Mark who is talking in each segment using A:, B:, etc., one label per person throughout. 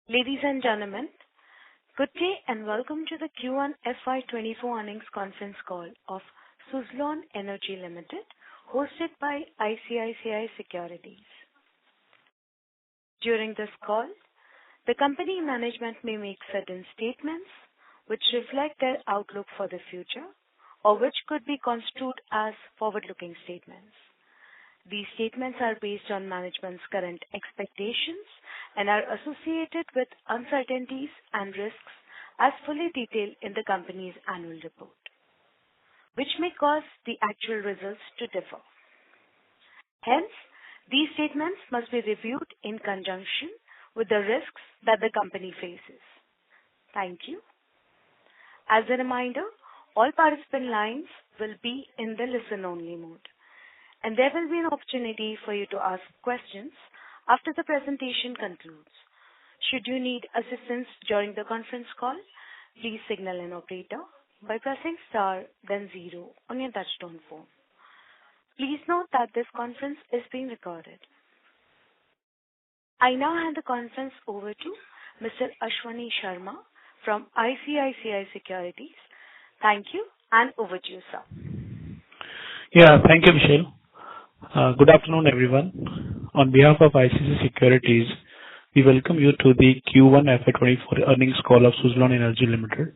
A: Ladies and gentlemen, good day and welcome to the Q1 FY24 earnings conference call of Suzlon Energy Limited, hosted by ICICI Securities. During this call, the company management may make certain statements which reflect their outlook for the future or which could be construed as forward-looking statements. These statements are based on management's current expectations and are associated with uncertainties and risks as fully detailed in the company's annual report, which may cause the actual results to differ. Hence, these statements must be reviewed in conjunction with the risks that the company faces. Thank you. As a reminder, all participant lines will be in the listen-only mode, and there will be an opportunity for you to ask questions after the presentation concludes. Should you need assistance during the conference call, please signal an operator by pressing star then 0 on your touchtone phone. Please note that this conference is being recorded. I now hand the conference over to Mr. Ashwani Sharma from ICICI Securities. Thank you, and over to you, sir.
B: Yeah, thank you, Michelle. Good afternoon, everyone. On behalf of ICICI Securities, we welcome you to the Q1 FY24 earnings call of Suzlon Energy Limited.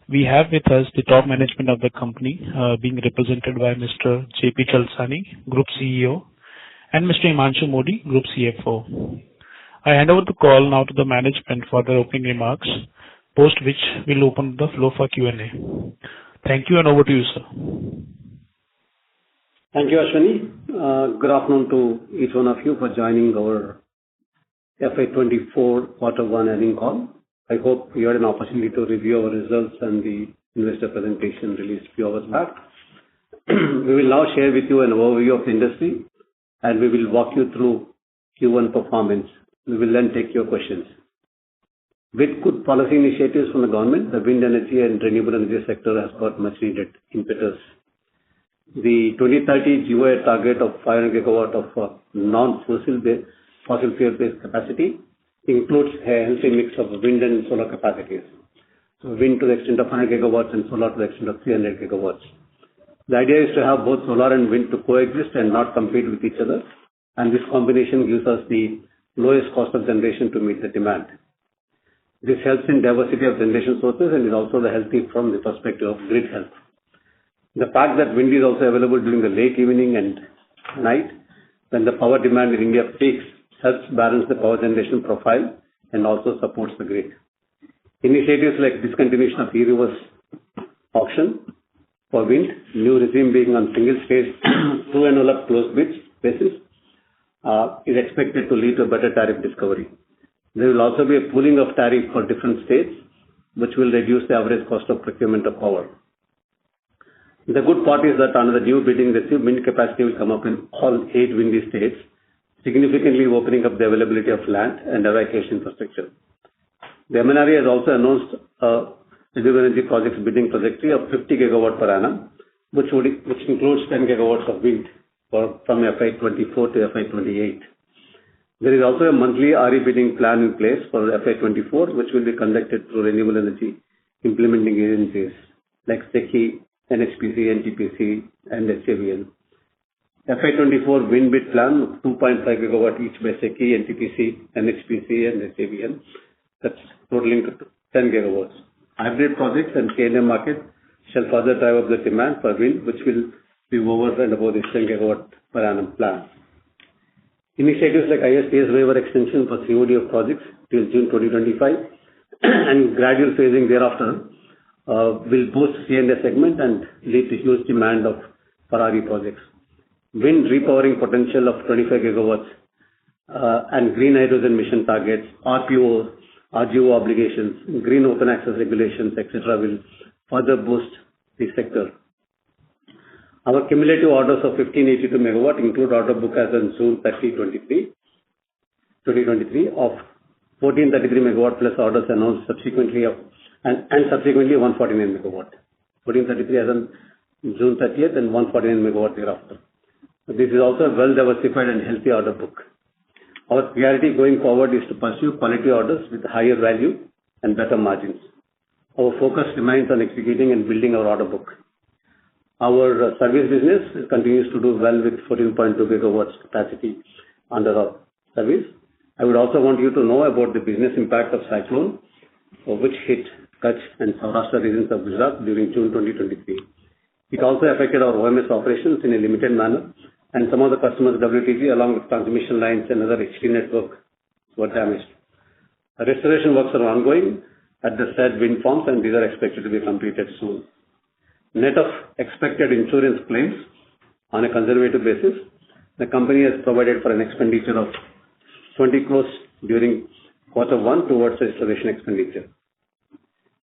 B: We have with us the top management of the company, being represented by Mr. J.P. Chalsani, Group CEO, and Mr. Himanshu Mody, Group CFO. I hand over the call now to the management for their opening remarks, post which we'll open the floor for Q&A. Thank you, and over to you, sir.
C: Thank you, Ashwani. Good afternoon to each one of you for joining our FY24 quarter 1 earnings call. I hope you had an opportunity to review our results and the investor presentation released a few hours back. We will now share with you an overview of the industry, and we will walk you through Q1 performance. We will then take your questions. With good policy initiatives from the government, the wind energy and renewable energy sector has got much needed impetus. The 2030 GOA target of 500 gigawatt of non-fossil fuel-based capacity includes a healthy mix of wind and solar capacities. So wind to the extent of 100 gigawatts and solar to the extent of 300 gigawatts. The idea is to have both solar and wind to coexist and not compete with each other, and this combination gives us the lowest cost of generation to meet the demand. This helps in diversity of generation sources and is also healthy from the perspective of grid health. The fact that wind is also available during the late evening and night, when the power demand in India peaks, helps balance the power generation profile and also supports the grid. Initiatives like discontinuation of e-reverse auction for wind, new regime being on single stage through envelope closed bids basis, is expected to lead to a better tariff discovery. There will also be a pooling of tariff for different states, which will reduce the average cost of procurement of power. The good part is that under the new bidding, the wind capacity will come up in all 8 windy states, significantly opening up the availability of land and evacuation infrastructure. The MNRE has also announced a renewable energy projects bidding trajectory of 50 gigawatt per annum, which includes 10 gigawatts of wind from FY24 to FY28. There is also a monthly RE bidding plan in place for FY24, which will be conducted through renewable energy implementing agencies like SECI, NHPC, NTPC, and SJVN. FY24 wind bid plan, 2.5 gigawatt each by SECI, NTPC, NHPC, and SJVN. That's totaling to 10 gigawatts. Hybrid projects and K&M market shall further drive up the demand for wind, which will be over and above this 10 gigawatt per annum plan. Initiatives like ISTS waiver extension for COD of projects till June 2025 and gradual phasing thereafter will boost C&I segment and lead to huge demand for RE projects. Wind repowering potential of 25 gigawatts and green hydrogen mission targets, RPO, RGO obligations, green open access regulations, etc. will further boost the sector. Our cumulative orders of 1582 megawatt include order book as on June 30, 2023 of 1433 megawatt plus orders announced subsequently and subsequently 149 megawatt. 1433 as on June 30th and 149 megawatt thereafter. This is also a well diversified and healthy order book. Our priority going forward is to pursue quality orders with higher value and better margins. Our focus remains on executing and building our order book. Our service business continues to do well with 14.2 gigawatts capacity under our service. I would also want you to know about the business impact of cyclone, which hit Kutch and Saurashtra regions of Gujarat during June 2023. It also affected our OMS operations in a limited manner, and some of the customers' WTG along with transmission lines and other HT network were damaged. Restoration works are ongoing at the said wind farms, and these are expected to be completed soon. Net of expected insurance claims, on a conservative basis, the company has provided for an expenditure of 20 crores during Q1 towards restoration expenditure.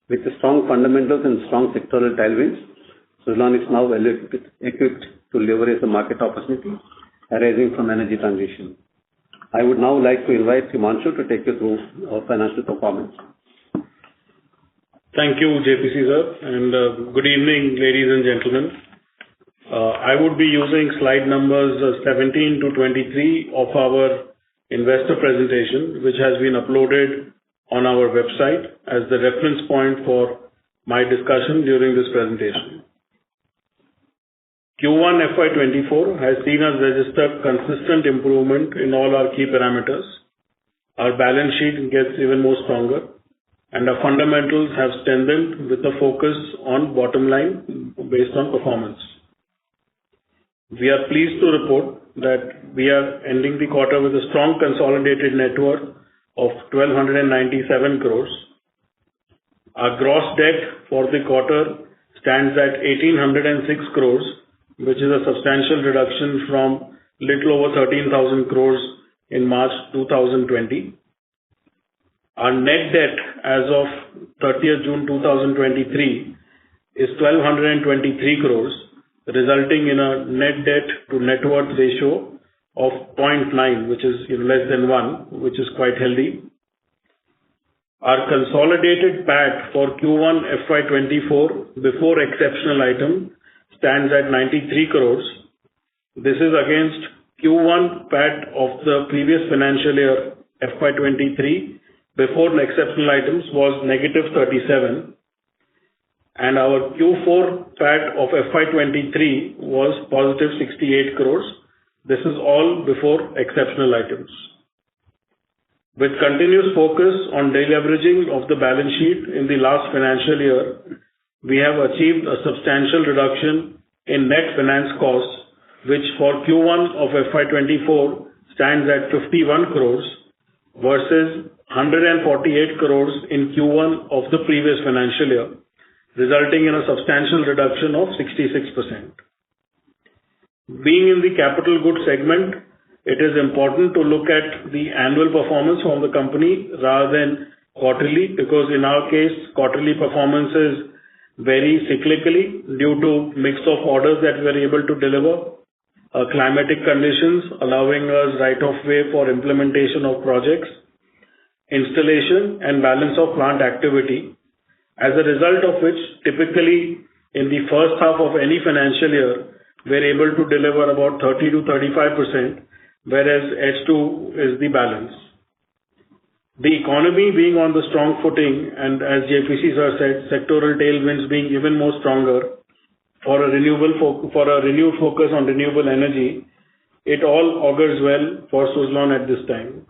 C: With the strong fundamentals and strong sectoral tailwinds, Suzlon is now well equipped to leverage the market opportunity arising from energy transition. I would now like to invite Himanshu to take you through our financial performance.
D: Thank you, JPC sir, and good evening, ladies and gentlemen. I would be using slide numbers 17 to 23 of our investor presentation, which has been uploaded on our website as the reference point for my discussion during this presentation. Q1 FY24 has seen us register consistent improvement in all our key parameters. Our balance sheet gets even more stronger, and our fundamentals have strengthened with a focus on bottom line based on performance. We are pleased to report that we are ending the quarter with a strong consolidated net worth of 1,297 crores. Our gross debt for the quarter stands at 1,806 crores, which is a substantial reduction from little over 13,000 crores in March 2020. Our net debt as of 30th June 2023 is 1,223 crores, resulting in a net debt to net worth ratio of 0.9, which is less than 1, which is quite healthy. Our consolidated PAT for Q1 FY24 before exceptional item stands at 93 crores. This is against Q1 PAT of the previous financial year FY23 before the exceptional items was negative 37, and our Q4 PAT of FY23 was positive 68 crores. This is all before exceptional items. With continuous focus on deleveraging of the balance sheet in the last financial year, we have achieved a substantial reduction in net finance costs, which for Q1 of FY24 stands at 51 crores versus 148 crores in Q1 of the previous financial year, resulting in a substantial reduction of 66%. Being in the capital goods segment, it is important to look at the annual performance from the company rather than quarterly, because in our case, quarterly performances vary cyclically due to mix of orders that we are able to deliver, climatic conditions allowing us right of way for implementation of projects, installation and balance of plant activity, as a result of which typically in the first half of any financial year, we're able to deliver about 30 to 35%, whereas H2 is the balance. The economy being on the strong footing, and as JPC sir said, sectoral tailwinds being even more stronger for a renewed focus on renewable energy, it all augurs well for Suzlon at this time.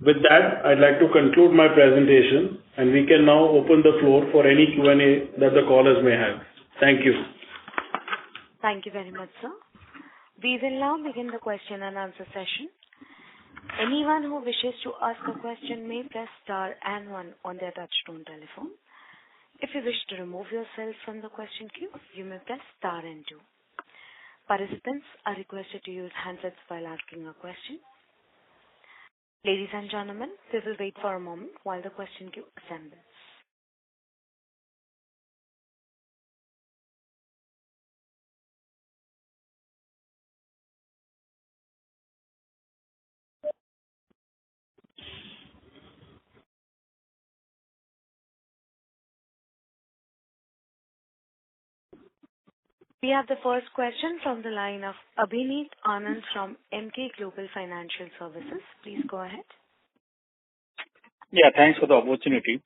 D: With that, I'd like to conclude my presentation, and we can now open the floor for any Q&A that the callers may have. Thank you.
A: Thank you very much, sir. We will now begin the question and answer session. Anyone who wishes to ask a question may press star and 1 on their touchtone telephone. If you wish to remove yourself from the question queue, you may press star and 2. Participants are requested to use handsets while asking a question. Ladies and gentlemen, we will wait for a moment while the question queue assembles. We have the first question from the line of Abhineet Anand from Emkay Global Financial Services. Please go ahead.
E: Yeah, thanks for the opportunity.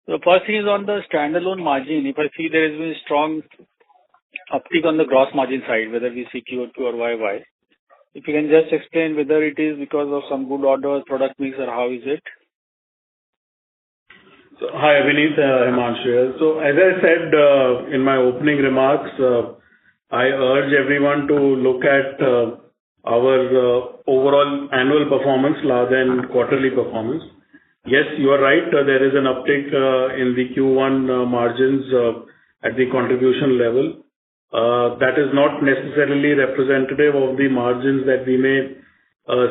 E: The first thing is on the standalone margin. If I see there has been a strong uptick on the gross margin side, whether we see QoQ or YY. If you can just explain whether it is because of some good orders, product mix, or how is it?
D: So, hi, Abhineet, Himanshu here. So, as I said in my opening remarks, I urge everyone to look at our overall annual performance rather than quarterly performance. Yes, you are right. There is an uptick in the Q1 margins at the contribution level. That is not necessarily representative of the margins that we may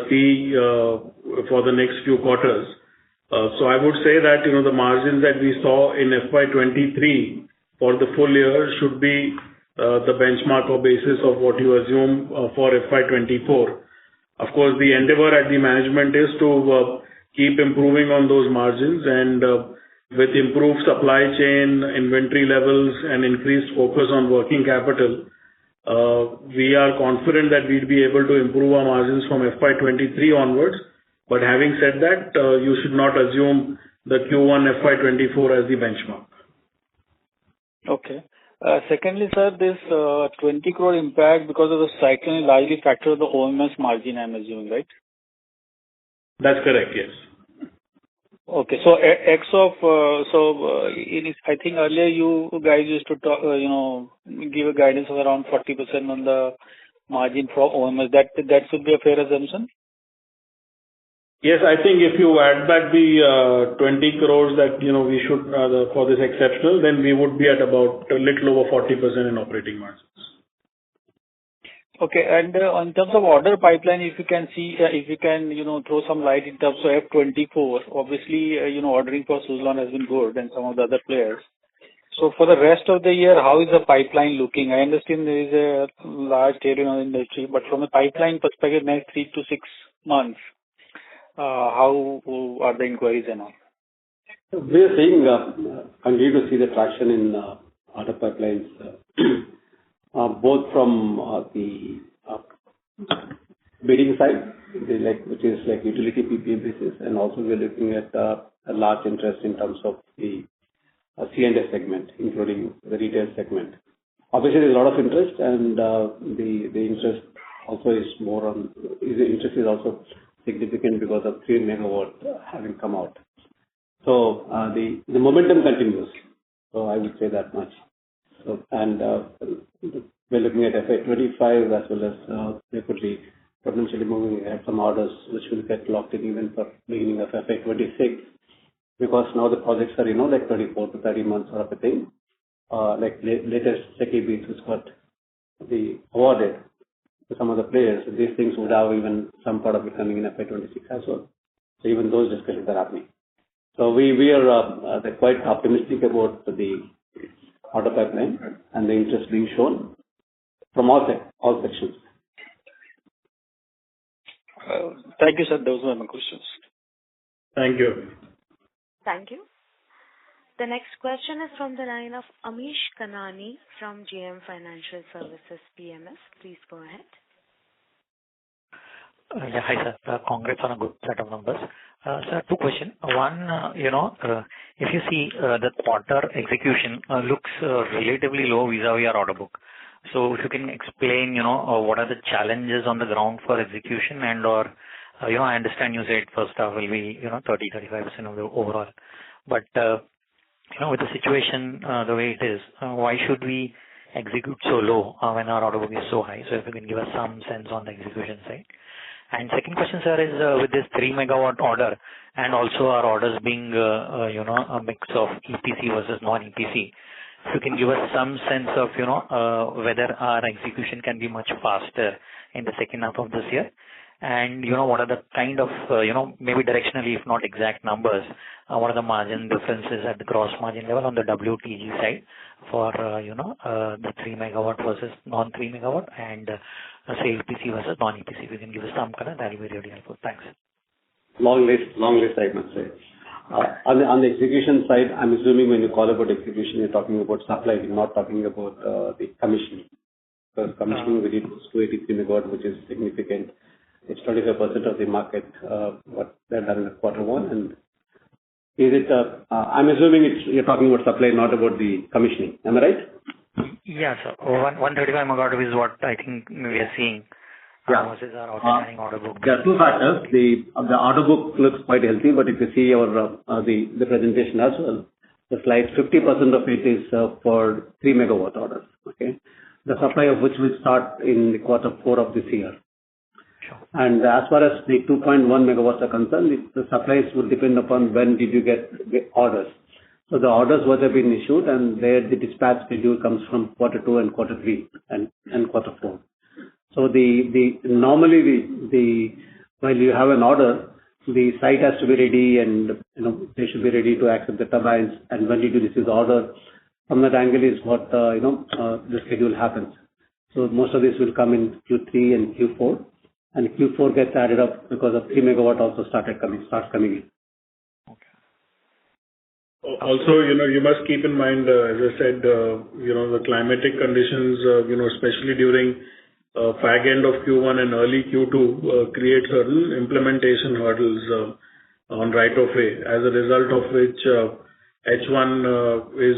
D: see for the next few quarters. So I would say that, the margins that we saw in FY23 for the full year should be the benchmark or basis of what you assume for FY24. Of course, the endeavor at the management is to keep improving on those margins, and with improved supply chain, inventory levels, and increased focus on working capital, we are confident that we'll be able to improve our margins from FY23 onwards. But having said that, you should not assume the Q1 FY24 as the benchmark.
E: Okay. Secondly, sir, this 20 crore impact because of the cycling largely factor the OMS margin, I'm assuming, right?
D: That's correct, yes.
E: Okay. So, I think earlier you guys used to talk, give a guidance of around 40% on the margin for OMS. That should be a fair assumption?
D: Yes, I think if you add back the 20 crores that, we should, for this exceptional, then we would be at about a little over 40% in operating margins.
E: Okay. And in terms of order pipeline, if you can throw some light in terms of F24, obviously, ordering for Suzlon has been good and some of the other players. So for the rest of the year, how is the pipeline looking? I understand there is a large tailwind in the industry, but from a pipeline perspective, next 3 to 6 months, how are the inquiries and all?
C: We are seeing, continue to see the traction in order pipelines, both from the bidding side, which is like utility PPA basis, and also we are looking at a large interest in terms of the C&S segment, including the retail segment. Obviously, there's a lot of interest, and the interest also is interest is also significant because of 3 megawatt having come out. So the momentum continues. So I would say that much. So, and we're looking at FY25 as well as there could be potentially moving at some orders which will get locked in even for beginning of FY26, because now the projects are, like 24 to 30 months sort of a thing. Like latest SECI bids which got the awarded to some of the players, these things would have even some part of it coming in FY26 as well. So even those discussions are happening. So we are quite optimistic about the order pipeline and the interest being shown from all sections.
E: Thank you, sir. Those were my questions.
D: Thank you.
A: Thank you. The next question is from the line of Amish Kanani from JM Financial Services PMS. Please go ahead.
F: Yeah, hi sir. Congrats on a good set of numbers. Sir, 2 questions. One, if you see the quarter execution looks relatively low vis-a-vis our order book. So if you can explain, what are the challenges on the ground for execution and/or, I understand you said first half will be, 30-35% of the overall. But, with the situation the way it is, why should we execute so low when our order book is so high? So if you can give us some sense on the execution side. And second question, sir, is with this 3 megawatt order and also our orders being, a mix of EPC versus non-EPC. If you can give us some sense of, whether our execution can be much faster in the second half of this year. And, what are the kind of, maybe directionally, if not exact numbers, what are the margin differences at the gross margin level on the WTG side for, the 3 megawatt versus non-3 megawatt and, say, EPC versus non-EPC. If you can give us some color, that will be really helpful. Thanks.
C: Long list, I must say. On the execution side, I'm assuming when you call about execution, you're talking about supply, you're not talking about the commissioning. Because commissioning we did was 283 megawatt, which is significant. It's 25% of the market, what they've done in quarter one. And is it, I'm assuming you're talking about supply, not about the commissioning. Am I right?
F: Yeah, sir. 135 megawatt is what I think we are seeing. Versus our outstanding order book.
C: There are two factors. The order book looks quite healthy, but if you see our the presentation as well, the slide 50% of it is for 3 megawatt orders. Okay, the supply of which will start in the quarter 4 of this year.
F: Sure.
C: And as far as the 2.1 megawatts are concerned, the supplies will depend upon when did you get orders. So the orders what have been issued, and there the dispatch schedule comes from quarter 2 and quarter 3 and quarter 4. So normally while you have an order, the site has to be ready, and they should be ready to accept the turbines. And when you receive the order, from that angle is what the schedule happens. So most of this will come in Q3 and Q4, and Q4 gets added up because of 3 megawatt also starts coming in.
F: Okay.
D: Also, you must keep in mind, as I said, the climatic conditions, especially during fag end of Q1 and early Q2 create certain implementation hurdles on right of way, as a result of which H1 is,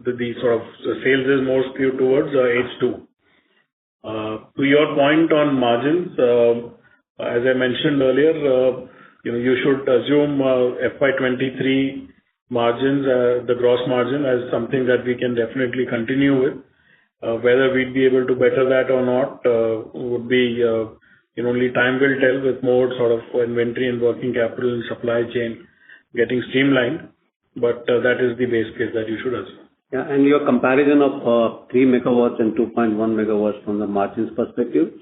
D: the sort of sales is more skewed towards H2. To your point on margins, as I mentioned earlier, you should assume FY23 margins, the gross margin, as something that we can definitely continue with. Whether we'd be able to better that or not would be only time will tell, with more sort of inventory and working capital and supply chain getting streamlined. But that is the base case that you should assume.
C: Yeah, and your comparison of 3 megawatts and 2.1 megawatts from the margins perspective,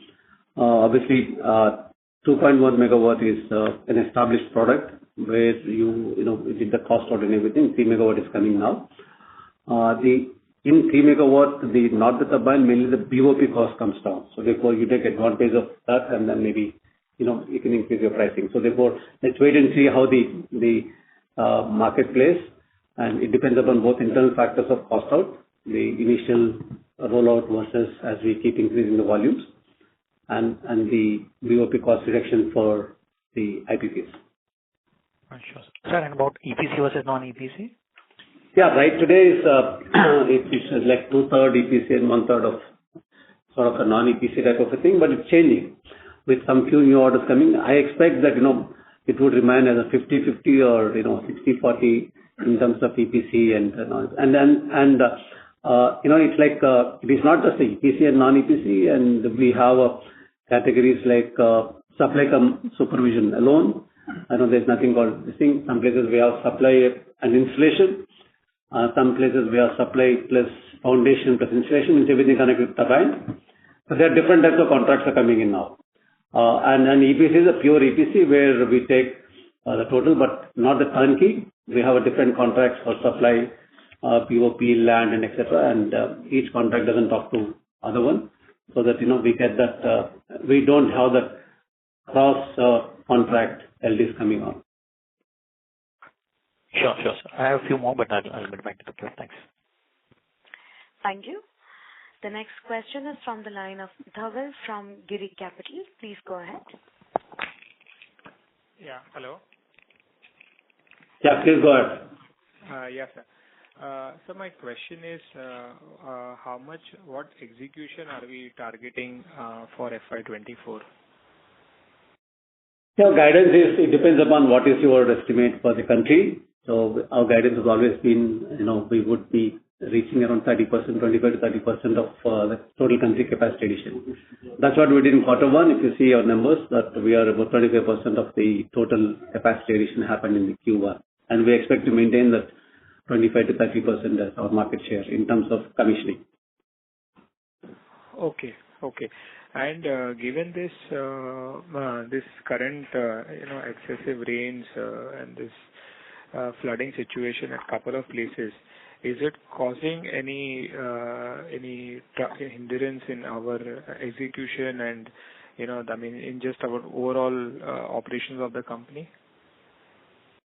C: obviously 2.1 megawatt is an established product where you did the cost out and everything. 3 megawatt is coming now. In 3 megawatt, not the turbine, mainly the BOP cost comes down. So therefore, you take advantage of that, and then maybe you can increase your pricing. So therefore, let's wait and see how the market plays, and it depends upon both internal factors of cost out, the initial rollout versus as we keep increasing the volumes, and the BOP cost reduction for the IPPs.
F: Sure. Sir, and about EPC versus non-EPC?
C: Yeah, right. Today it's like 2/3 EPC and 1/3 of sort of a non-EPC type of a thing, but it's changing with some few new orders coming. I expect that it would remain as a 50-50 or 60-40 in terms of EPC and it's like it is not just the EPC and non-EPC, and we have categories like supply cum supervision alone. I know there's nothing called this thing. Some places we have supply and installation. Some places we have supply plus foundation plus installation, which everything connected with turbine. So there are different types of contracts are coming in now. And EPC is a pure EPC where we take the total, but not the turnkey. We have a different contracts for supply, POP, land, and etc. And each contract doesn't talk to other one, so that we get that we don't have that cross contract LDs coming on.
F: Sure, sir. I have a few more, but I'll get back to the queue. Thanks.
A: Thank you. The next question is from the line of Dhaval from Giri Capital. Please go ahead.
G: Yeah, hello.
C: Yeah, please go ahead.
G: Yes, sir. So my question is, what execution are we targeting for FY24?
C: Your guidance it depends upon what is your estimate for the country. So our guidance has always been, we would be reaching around 30%, 25 to 30% of the total country capacity addition. That's what we did in quarter one. If you see our numbers, that we are about 25% of the total capacity addition happened in the Q1. And we expect to maintain that 25 to 30% as our market share in terms of commissioning.
G: Okay. And given this current excessive rains and this flooding situation at a couple of places, is it causing any hindrance in our execution and in just our overall operations of the company?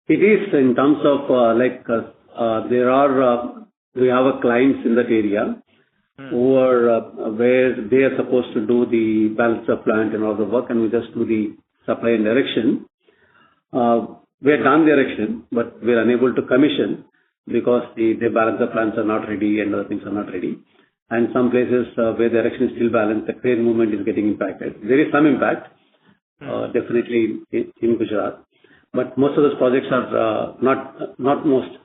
C: It is in terms of we have clients in that area, over where they are supposed to do the balance of plant and all the work, and we just do the supply and direction. We have done the erection, but we are unable to commission because the balance of plants are not ready and other things are not ready. And some places where the erection is still balanced, the crane movement is getting impacted. There is some impact, definitely in Gujarat, but most of those projects are not most.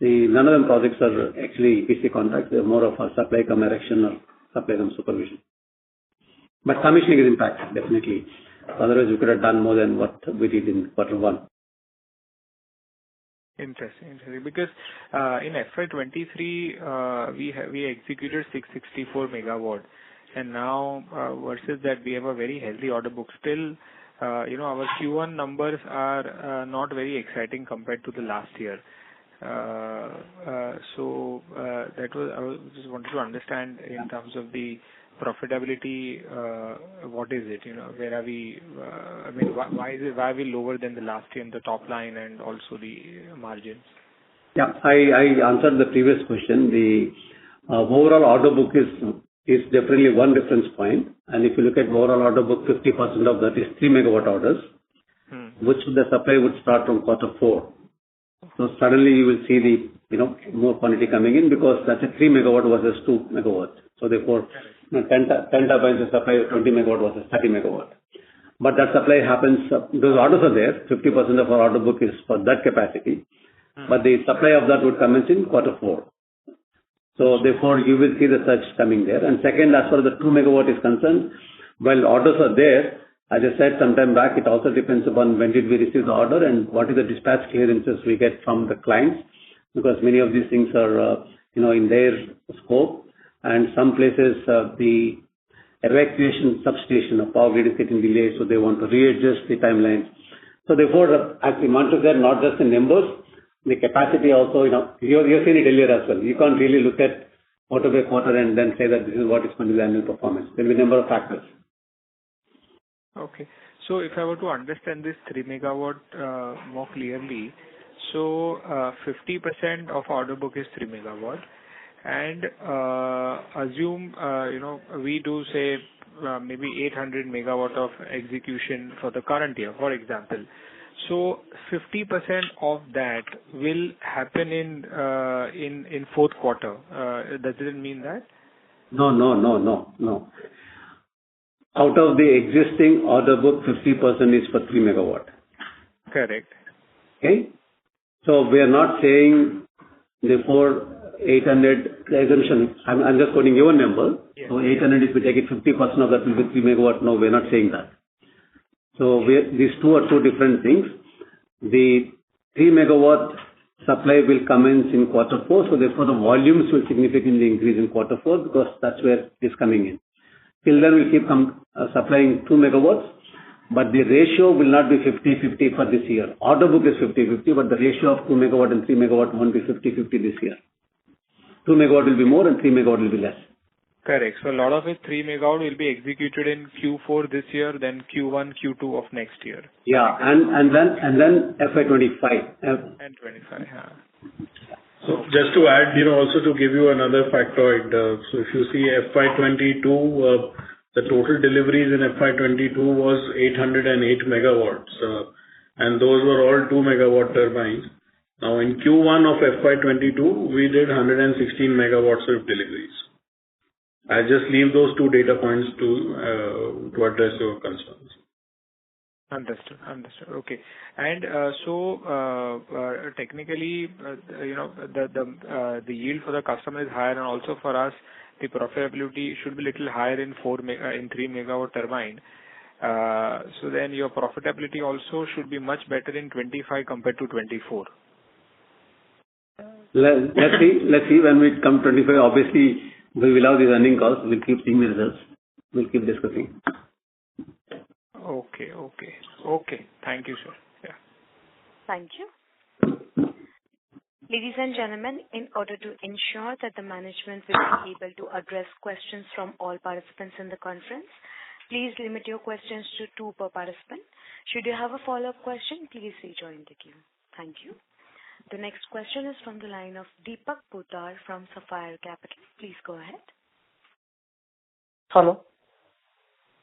C: None of them projects are actually EPC contracts. They're more of a supply cum erection or supply cum supervision. But commissioning is impacted, definitely. Otherwise, we could have done more than what we did in quarter one.
G: Interesting. Because in FY23, we executed 664 megawatt, and now versus that we have a very healthy order book. Still, our Q1 numbers are not very exciting compared to the last year. So that was I just wanted to understand in terms of the profitability, what is it? Where are we? Why are we lower than the last year in the top line and also the margins?
C: Yeah, I answered the previous question. The overall order book is definitely one reference point. And if you look at overall order book, 50% of that is 3 megawatt orders, which the supply would start from quarter 4. So suddenly you will see the more quantity coming in because that's a 3 megawatt versus 2 megawatt. So therefore, 10 turbines is supply 20 megawatt versus 30 megawatt. But that supply happens, those orders are there. 50% of our order book is for that capacity. But the supply of that would commence in quarter 4. So therefore, you will see the surge coming there. And second, as far as the 2 megawatt is concerned, while orders are there, as I said sometime back, it also depends upon when did we receive the order and what is the dispatch clearances we get from the clients, because many of these things are, in their scope. And some places, the evacuation substation of power grid is getting delayed, so they want to readjust the timelines. So therefore, as we monitor that, not just the numbers, the capacity also, you've seen it earlier as well. You can't really look at quarter by quarter and then say that this is what is going to be the annual performance. There will be a number of factors.
G: Okay. So if I were to understand this 3 megawatt more clearly, so 50% of order book is 3 megawatt, and assume we do say maybe 800 megawatt of execution for the current year, for example. So 50% of that will happen in fourth quarter. Does it mean that? No. Out of the existing order book, 50% is for 3 megawatt. Correct. Okay? So we are not saying therefore 800, the assumption, I'm just quoting your number. Yes. So 800, if we take it, 50% of that will be 3 megawatt. No, we're not saying that. So these two are two different things. The 3 megawatt supply will commence in quarter 4. So therefore the volumes will significantly increase in quarter 4 because that's where it is coming in. Till then, we'll keep supplying 2 megawatts, but the ratio will not be 50-50 for this year. Order book is 50-50, but the ratio of 2 megawatt and 3 megawatt won't be 50-50 this year. 2 megawatt will be more and 3 megawatt will be less. Correct. So a lot of it, 3 megawatt will be executed in Q4 this year, then Q1, Q2 of next year. Yeah, and then FY25. And 25, yeah.
D: So just to add, also to give you another factoid, so if you see FY22, the total deliveries in FY22 was 808 megawatts, and those were all 2 megawatt turbines. Now in Q1 of FY22, we did 116 megawatts of deliveries. I just leave those two data points to address your concerns.
G: Understood. Okay. And so technically, the yield for the customer is higher, and also for us, the profitability should be little higher in 3 megawatt turbine. So then your profitability also should be much better in 25 compared to 24.
C: Let's see when we come 25. Obviously, we will have these earning calls. We'll keep seeing the results. We'll keep discussing.
G: Okay. Thank you, sir. Yeah.
A: Thank you. Ladies and gentlemen, in order to ensure that the management will be able to address questions from all participants in the conference, please limit your questions to 2 per participant. Should you have a follow-up question, please rejoin the queue. Thank you. The next question is from the line of Deepak Poddar from Sapphire Capital. Please go ahead.
H: Hello.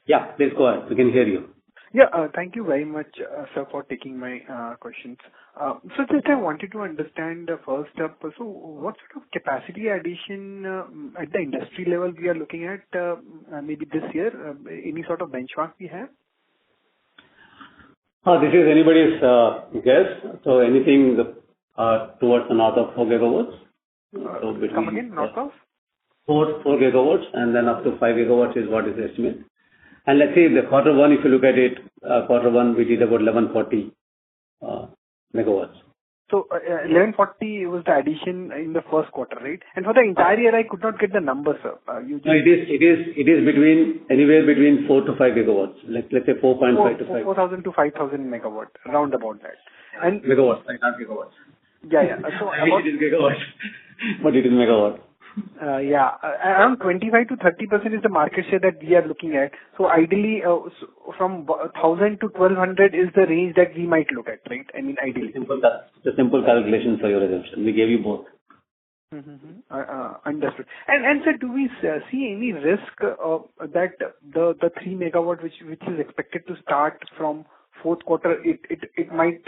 C: Yeah, please go ahead. We can hear you.
H: Yeah, thank you very much, sir, for taking my questions. So just I wanted to understand first up, so what sort of capacity addition at the industry level we are looking at maybe this year? Any sort of benchmark we have?
C: This is anybody's guess. So anything towards the north of 4 gigawatts. So between
H: Come again, north of?
C: 4 gigawatts, and then up to 5 gigawatts is what is the estimate. And let's say the quarter one, if you look at it, quarter one, we did about 1140 megawatts.
H: So 1140 was the addition in the first quarter, right? And for the entire year, I could not get the number, sir.
C: No, it is between anywhere between 4 to 5 gigawatts. Let's say 4.5 to 5.
H: 4,000 to 5,000 megawatt, round about that. And
C: megawatts, not gigawatts.
H: Yeah. So
C: it is gigawatts, but it is megawatt.
H: Around 25 to 30% is the market share that we are looking at. So ideally, from 1,000 to 1,200 is the range that we might look at, right? I mean, ideally.
C: It's a simple calculation for your assumption. We gave you both.
H: Understood. And sir, do we see any risk that the 3 megawatt which is expected to start from fourth quarter, it might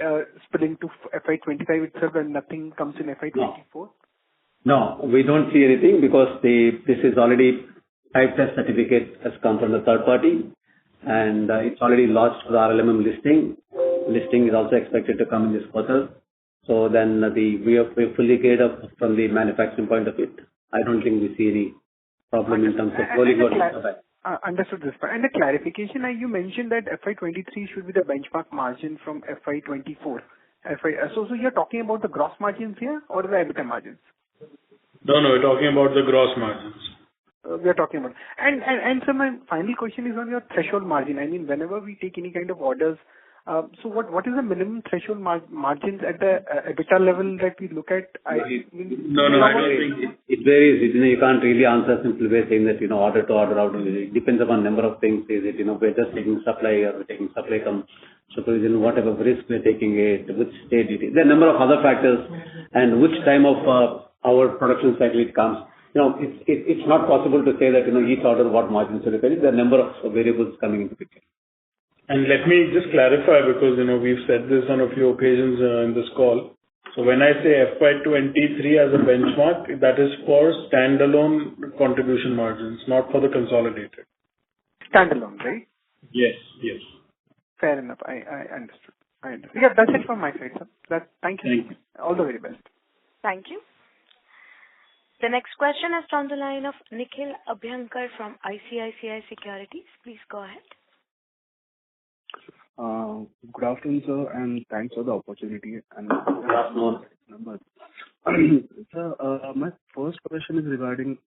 H: spill into FY25 itself and nothing comes in FY24?
C: No, we don't see anything because this is already type test certificate has come from the third party, and it's already lodged for the RLMM listing. Listing is also expected to come in this quarter. So then we're fully geared up from the manufacturing point of it. I don't think we see any problem in terms of rolling out.
H: Understood this part. And the clarification, you mentioned that FY23 should be the benchmark margin from FY24. So you're talking about the gross margins here or the EBITDA margins?
D: No, we're talking about the gross margins.
H: We are talking about. And so my final question is on your threshold margin. I mean, whenever we take any kind of orders, so what is the minimum threshold margins at the EBITDA level that we look at?
C: I don't think it varies. You can't really answer simply by saying that, order to order out. It depends upon number of things. Is it, we're just taking supply or we're taking supply supervision, whatever risk we're taking it, which state it is. There are a number of other factors and which time of our production cycle it comes. It's not possible to say that, each order what margins are required. There are a number of variables coming into picture.
D: And let me just clarify because, we've said this on a few occasions in this call. So when I say FY23 as a benchmark, that is for standalone contribution margins, not for the consolidated.
H: Standalone, right?
D: Yes.
H: Fair enough. I understood. Yeah, that's it from my side, sir. Thank you. All the very best.
A: Thank you. The next question is from the line of Nikhil Abhyankar from ICICI Securities. Please go ahead.
I: Good afternoon, sir, and thanks for the opportunity. And
C: good afternoon.
I: Sir, my first question is regarding,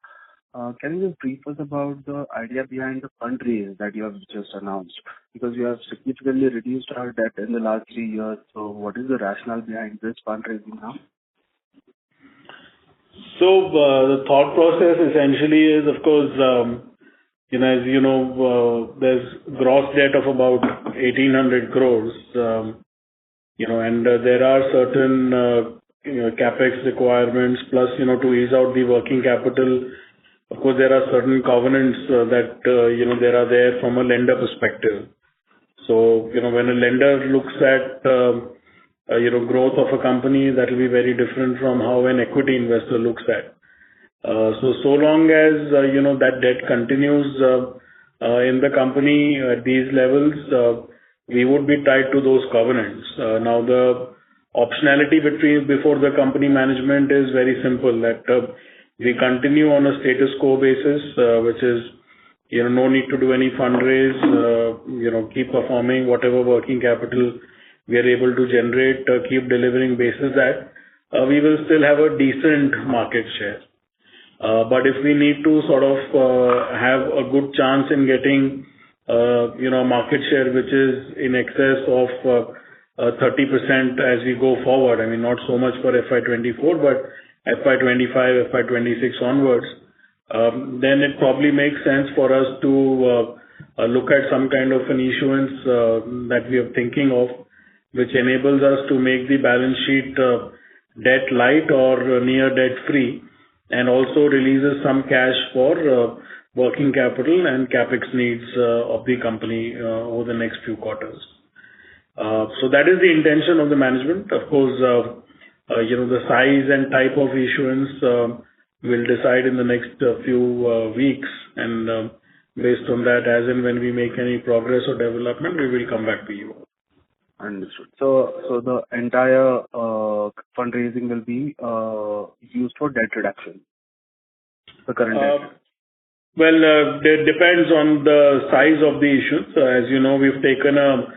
I: can you just brief us about the idea behind the fundraise that you have just announced? Because we have significantly reduced our debt in the last 3 years. So what is the rationale behind this fundraising now?
D: So the thought process essentially is, of course, as you know, there's gross debt of about 1,800 crores, and there are certain, capex requirements plus, to ease out the working capital. Of course, there are certain covenants that, there are there from a lender perspective. So, when a lender looks at, growth of a company, that will be very different from how an equity investor looks at. So long as, that debt continues in the company at these levels, we would be tied to those covenants. Now, the optionality before the company management is very simple, that we continue on a status quo basis, which is, no need to do any fundraise, keep performing whatever working capital we are able to generate, keep delivering basis that we will still have a decent market share. But if we need to sort of have a good chance in getting, market share which is in excess of 30% as we go forward, I mean, not so much for FY24, but FY25, FY26 onwards, then it probably makes sense for us to look at some kind of an issuance that we are thinking of, which enables us to make the balance sheet debt light or near debt free, and also releases some cash for working capital and CapEx needs of the company over the next few quarters. So that is the intention of the management. Of course, the size and type of issuance we'll decide in the next few weeks, and based on that, as and when we make any progress or development, we will come back to you.
I: Understood. So the entire fundraising will be used for debt reduction, the current debt?
D: Well, it depends on the size of the issuance. As you know, we've taken a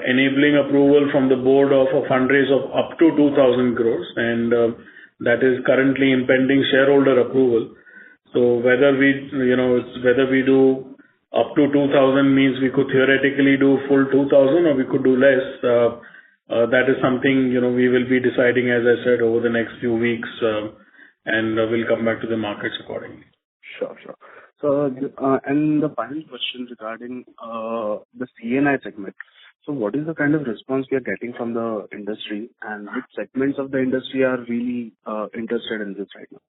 D: enabling approval from the board of a fundraise of up to 2,000 crores, and that is currently in pending shareholder approval. So whether we do up to 2,000 means we could theoretically do full 2,000, or we could do less. That is something we will be deciding, as I said, over the next few weeks, and we'll come back to the markets accordingly.
I: Sure. So, and the final question regarding the CNI segment. So what is the kind of response we are getting from the industry, and which segments of the industry are really interested in this right now?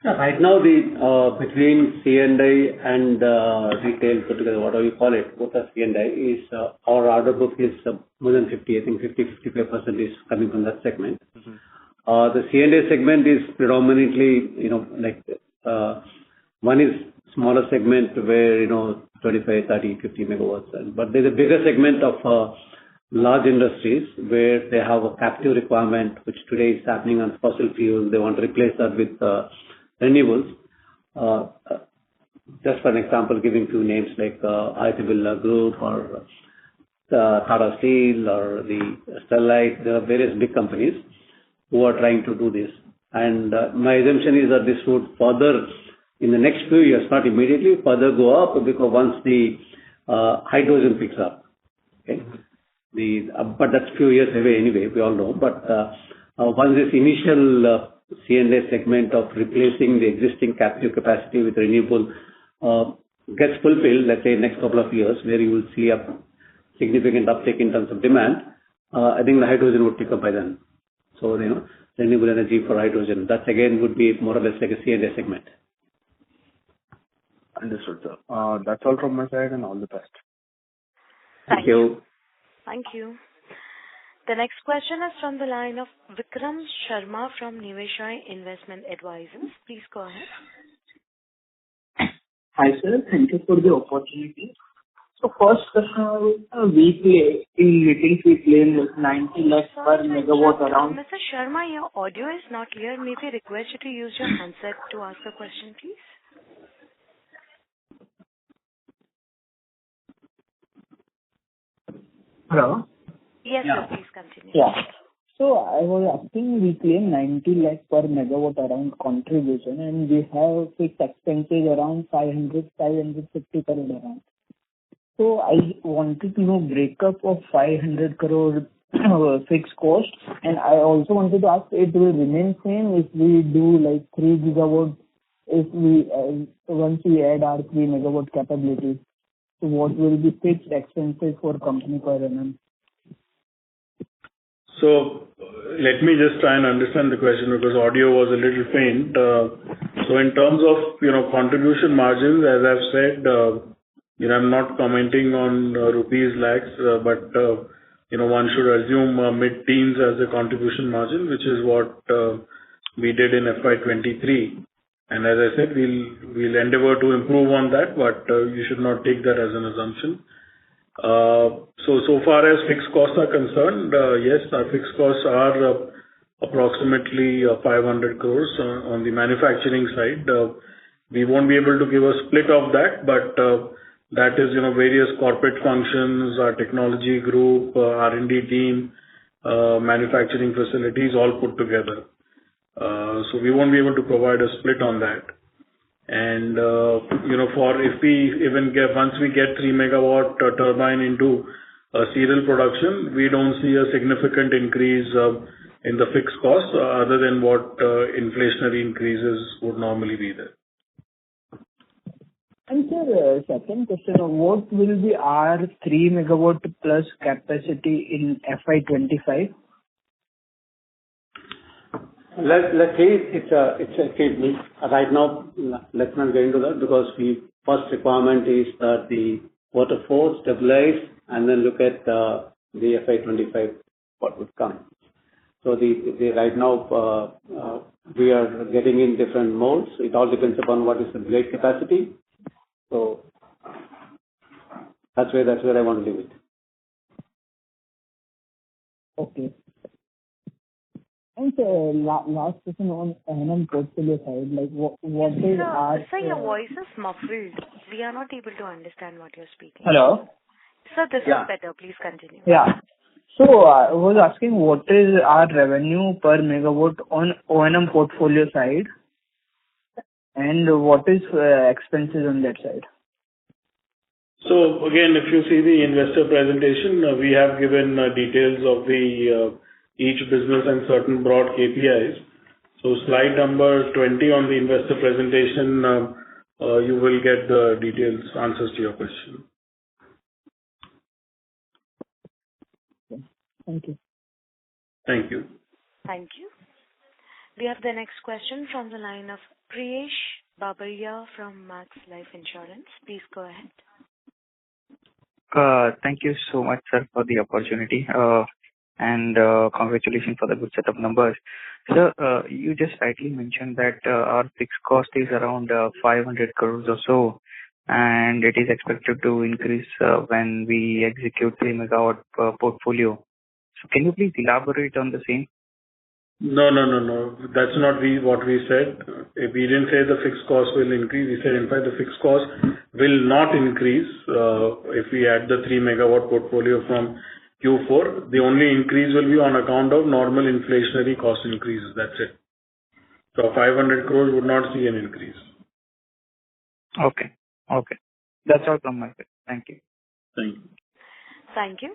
C: Yeah, right now, between C&I and retail put together, whatever you call it, both are C&I, is our order book is more than 50. I think 50-55% is coming from that segment.
I: Mm-hmm.
C: The C&I segment is predominantly, one is smaller segment where, 25, 30, 50 megawatts. But there's a bigger segment of large industries where they have a captive requirement, which today is happening on fossil fuels. They want to replace that with renewables. Just for an example, giving few names like Aditya Birla Group or Tata Steel or the Sterlite. There are various big companies who are trying to do this. And my assumption is that this would further, in the next few years, not immediately, further go up, because once the hydrogen picks up. Okay? But that's few years away anyway, we all know. But once this initial C&I segment of replacing the existing captive capacity with renewable gets fulfilled, let's say next couple of years, where you will see a significant uptick in terms of demand, I think the hydrogen would pick up by then. So, renewable energy for hydrogen, that again would be more or less like a C&I segment.
I: Understood, sir. That's all from my side, and all the best.
C: Thank you.
A: Thank you. The next question is from the line of Vikram Sharma from Niveshaay Investment Advisors. Please go ahead.
J: Hi, sir. Thank you for the opportunity. So first question, we claim 90 lakhs per megawatt around.
A: Mr. Sharma, your audio is not clear. May we request you to use your handset to ask the question, please?
J: Hello?
A: Yes,
C: Yeah.
A: sir, please continue.
J: Yeah. So I was asking, we claim 90 lakhs per megawatt around contribution, and we have fixed expenses around 550 crore around. So I wanted to know breakup of 500 crore fixed cost, and I also wanted to ask, it will remain same if we do like 3 gigawatt, if we once we add our 3 megawatt capability. So what will be fixed expenses for company per annum?
D: So let me just try and understand the question, because audio was a little faint. So in terms of contribution margins, as I've said, I'm not commenting on rupees lakhs, but one should assume mid-teens as a contribution margin, which is what we did in FY23. And as I said, we'll endeavor to improve on that, but you should not take that as an assumption. So far as fixed costs are concerned, yes, our fixed costs are approximately 500 crores on the manufacturing side. We won't be able to give a split of that, but that is, various corporate functions, our technology group, R&D team, manufacturing facilities, all put together. So we won't be able to provide a split on that. And, if we even once we get 3 megawatt turbine into serial production, we don't see a significant increase in the fixed costs other than what inflationary increases would normally be there.
J: And sir, second question, what will be our 3 megawatt plus capacity in FY25?
C: Let's say it's a case. Right now, let's not get into that because first requirement is that the quarter four stabilize and then look at the FY25, what would come. So right now, we are getting in different modes. It all depends upon what is the blade capacity. So that's where I want to leave it.
J: Okay. And last question on O&M portfolio side, like what is our...
A: Sir, your voice is muffled. We are not able to understand what you're speaking.
J: Hello?
A: Sir, this is better. Please continue.
J: Yeah. So I was asking what is our revenue per megawatt on O&M portfolio side and what is expenses on that side?
D: So again, if you see the investor presentation, we have given details of the each business and certain broad KPIs. So slide number 20 on the investor presentation, you will get the details, answers to your question.
J: Thank you.
D: Thank you.
A: Thank you. We have the next question from the line of Priyesh Babaria from Max Life Insurance. Please go ahead.
K: Thank you so much, sir, for the opportunity. And congratulations for the good set of numbers. Sir, you just rightly mentioned that our fixed cost is around 500 crores or so, and it is expected to increase when we execute 3 megawatt portfolio. So can you please elaborate on the same?
D: No. That's not what we said. We didn't say the fixed cost will increase. We said, in fact, the fixed cost will not increase if we add the 3 megawatt portfolio from Q4. The only increase will be on account of normal inflationary cost increases. That's it. So 500 crores would not see an increase.
K: Okay. That's all from my side. Thank you.
D: Thank you.
A: Thank you.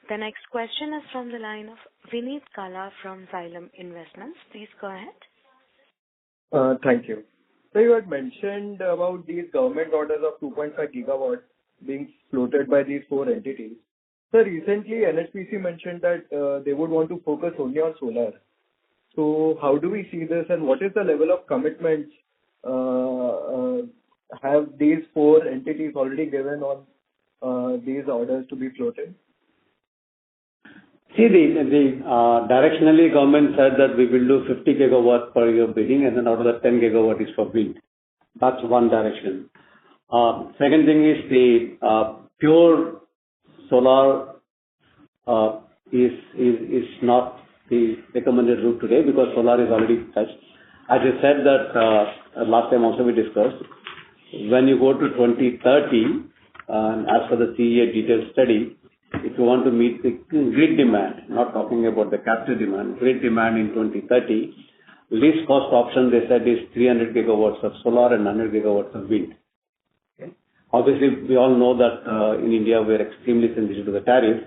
A: The next question is from the line of Vineet Kala from Xylem Investments. Please go ahead.
L: Thank you. So you had mentioned about these government orders of 2.5 gigawatts being floated by these 4 entities. So recently NHPC mentioned that they would want to focus only on solar. So how do we see this and what is the level of commitments have these 4 entities already given on these orders to be floated?
C: See, the directionally government said that we will do 50 gigawatt per year bidding, and then out of that 10 gigawatt is for wind. That's one direction. Second thing is the pure solar is not the recommended route today because solar is already touched. As I said that last time also we discussed, when you go to 2030, as per the CEA detailed study, if you want to meet the grid demand, not talking about the captive demand, grid demand in 2030, least cost option they said is 300 gigawatts of solar and 100 gigawatts of wind. Okay. Obviously, we all know that in India we are extremely sensitive to the tariff,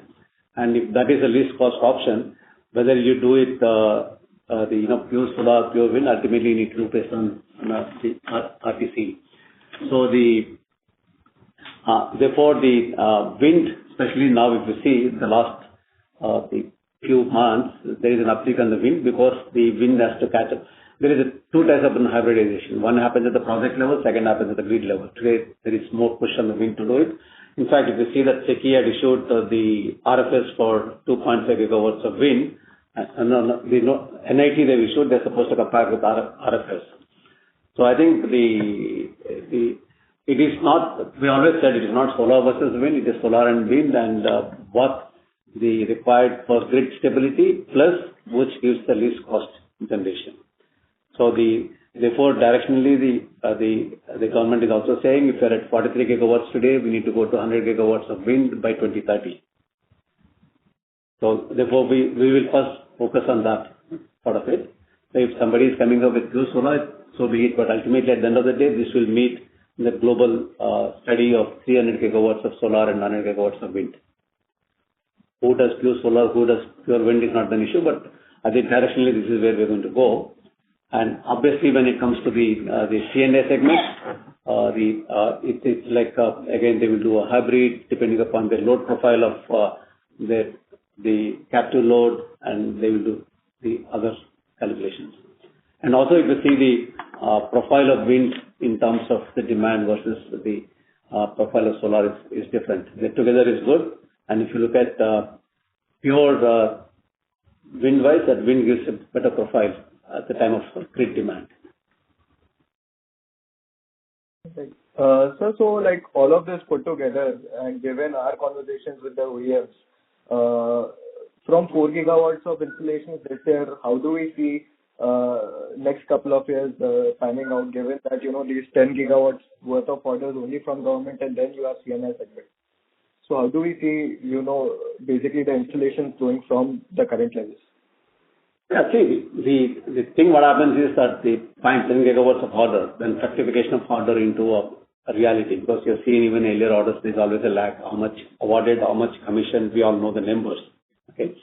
C: and if that is the least cost option, whether you do it pure solar, pure wind, ultimately you need to pay some RTC. So therefore the wind, especially now if you see the last few months, there is an uptick on the wind because the wind has to catch up. There is two types of hybridization. One happens at the project level, second happens at the grid level. Today there is more push on the wind to do it. In fact, if you see that SECI had issued the RFS for 2.5 gigawatts of wind, the NIT they've issued, they're supposed to compare with RFS. So I think it is not, we always said it is not solar versus wind, it is solar and wind, and what the required for grid stability plus which gives the least cost generation. So therefore directionally the government is also saying if we are at 43 gigawatts today, we need to go to 100 gigawatts of wind by 2030. So therefore we will first focus on that part of it. So if somebody is coming up with pure solar, so be it, but ultimately at the end of the day, this will meet the global study of 300 gigawatts of solar and 100 gigawatts of wind. Who does pure solar, who does pure wind is not an issue, but I think directionally this is where we're going to go. And obviously when it comes to the C&I segment, it's like, again, they will do a hybrid depending upon the load profile of the captive load, and they will do the other calculations. And also, if you see the profile of wind in terms of the demand versus the profile of solar is different. The together is good. And if you look at pure wind-wise, that wind gives a better profile at the time of grid demand.
L: Okay. So like all of this put together and given our conversations with the OEMs, from 4 gigawatts of installations this year, how do we see next couple of years panning out, given that, these 10 gigawatts worth of orders only from government and then you have CNI segment? So how do we see, basically the installations going from the current levels?
C: Yeah, see, the thing what happens is that the 10 gigawatts of order, then fructification of order into a reality, because you're seeing even earlier orders, there's always a lag, how much awarded, how much commissioned, we all know the numbers. Okay.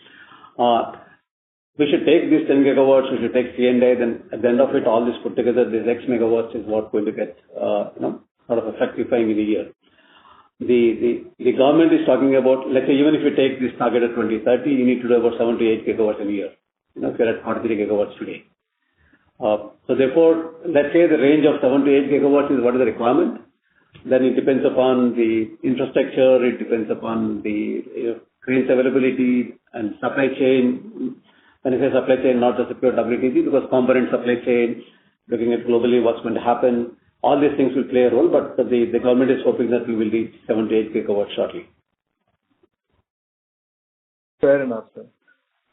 C: We should take these 10 gigawatts, we should take C&I, then at the end of it, all this put together, this X megawatts is what going to get, sort of fructifying in a year. The government is talking about, let's say, even if you take this target at 2030, you need to do about 7 to 8 gigawatts a year. If you're at 43 gigawatts today. So therefore, let's say the range of 7 to 8 gigawatts is what is the requirement. Then it depends upon the infrastructure, it depends upon the cranes availability and supply chain. When I say supply chain, not just a pure WTG, because component supply chain, looking at globally what's going to happen, all these things will play a role, but the government is hoping that we will reach 7 to 8 gigawatts shortly.
L: Fair enough, sir.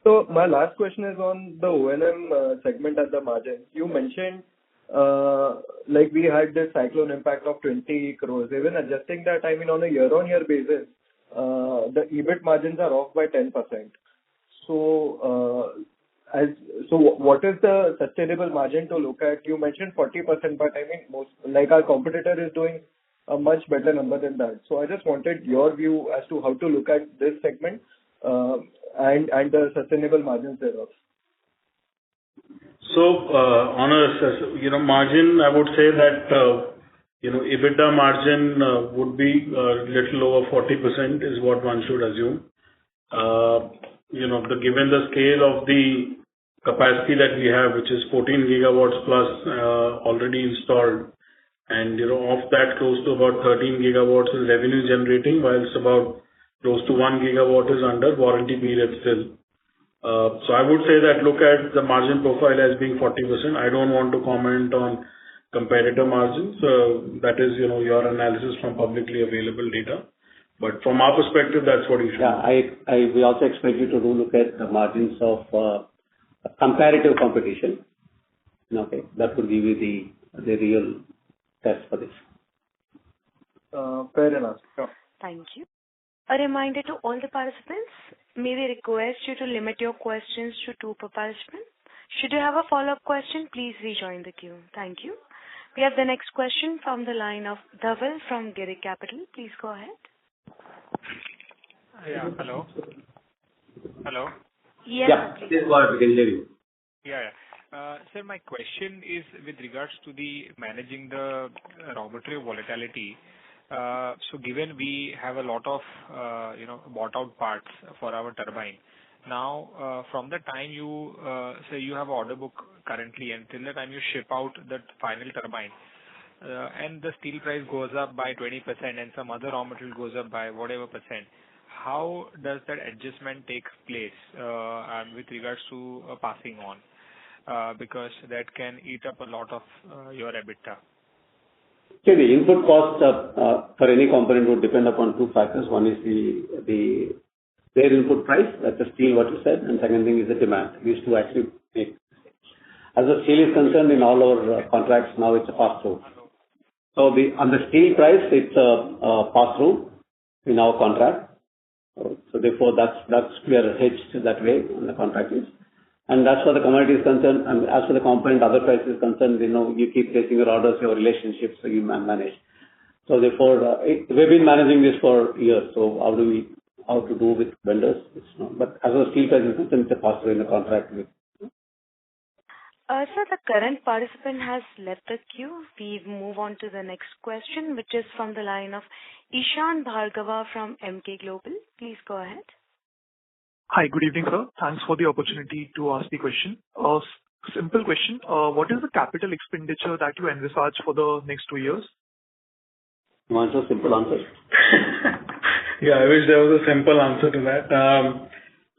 L: So my last question is on the O&M segment at the margin. You mentioned like we had this cyclone impact of 20 crores. Even adjusting that, I mean, on a year-on-year basis, the EBIT margins are off by 10%. So what is the sustainable margin to look at? You mentioned 40%, but I mean, most like our competitor is doing a much better number than that. So I just wanted your view as to how to look at this segment and the sustainable margins thereof.
D: So on a margin, I would say that EBITDA margin would be a little over 40% is what one should assume. Given the scale of the capacity that we have, which is 14 gigawatts plus already installed, and of that, close to about 13 gigawatts is revenue generating, whilst about close to 1 gigawatt is under warranty period still. So I would say that look at the margin profile as being 40%. I don't want to comment on competitor margins. That is, your analysis from publicly available data. But from our perspective, that's what you should.
C: Yeah, we also expect you to look at the margins of comparative competition. Okay, that would give you the real test for this.
L: Fair enough. Sure.
A: Thank you. A reminder to all the participants, may we request you to limit your questions to 2 per participant. Should you have a follow-up question, please rejoin the queue. Thank you. We have the next question from the line of Dhaval from Girik Capital. Please go ahead.
G: Yeah, hello. Hello.
A: Yes.
C: Yeah, please go ahead. We can hear you.
G: Yeah. Sir, my question is with regards to the managing the raw material volatility. So given we have a lot of bought out parts for our turbine. Now, from the time you say you have order book currently until the time you ship out that final turbine, and the steel price goes up by 20% and some other raw material goes up by whatever percent, how does that adjustment take place with regards to passing on? Because that can eat up a lot of your EBITDA.
C: Okay, the input cost for any component would depend upon 2 factors. One is their input price, that's the steel, what you said, and second thing is the demand. These two actually make. As the steel is concerned, in all our contracts now it's a pass-through. So on the steel price, it's a pass-through in our contract. So therefore, we are hedged that way on the contract is. And as for the commodity is concerned, and as for the component, other prices concerned, you keep placing your orders, your relationships, so you manage. So therefore, we've been managing this for years. So how to do with vendors? It's not. But as for steel price is concerned, it's a pass-through in the contract with.
A: Sir, the current participant has left the queue. We move on to the next question, which is from the line of Ishan Bhargava from MK Global. Please go ahead.
M: Hi, good evening, sir. Thanks for the opportunity to ask the question. Simple question. What is the capital expenditure that you envisage for the next 2 years?
C: You want a simple answer?
D: Yeah, I wish there was a simple answer to that.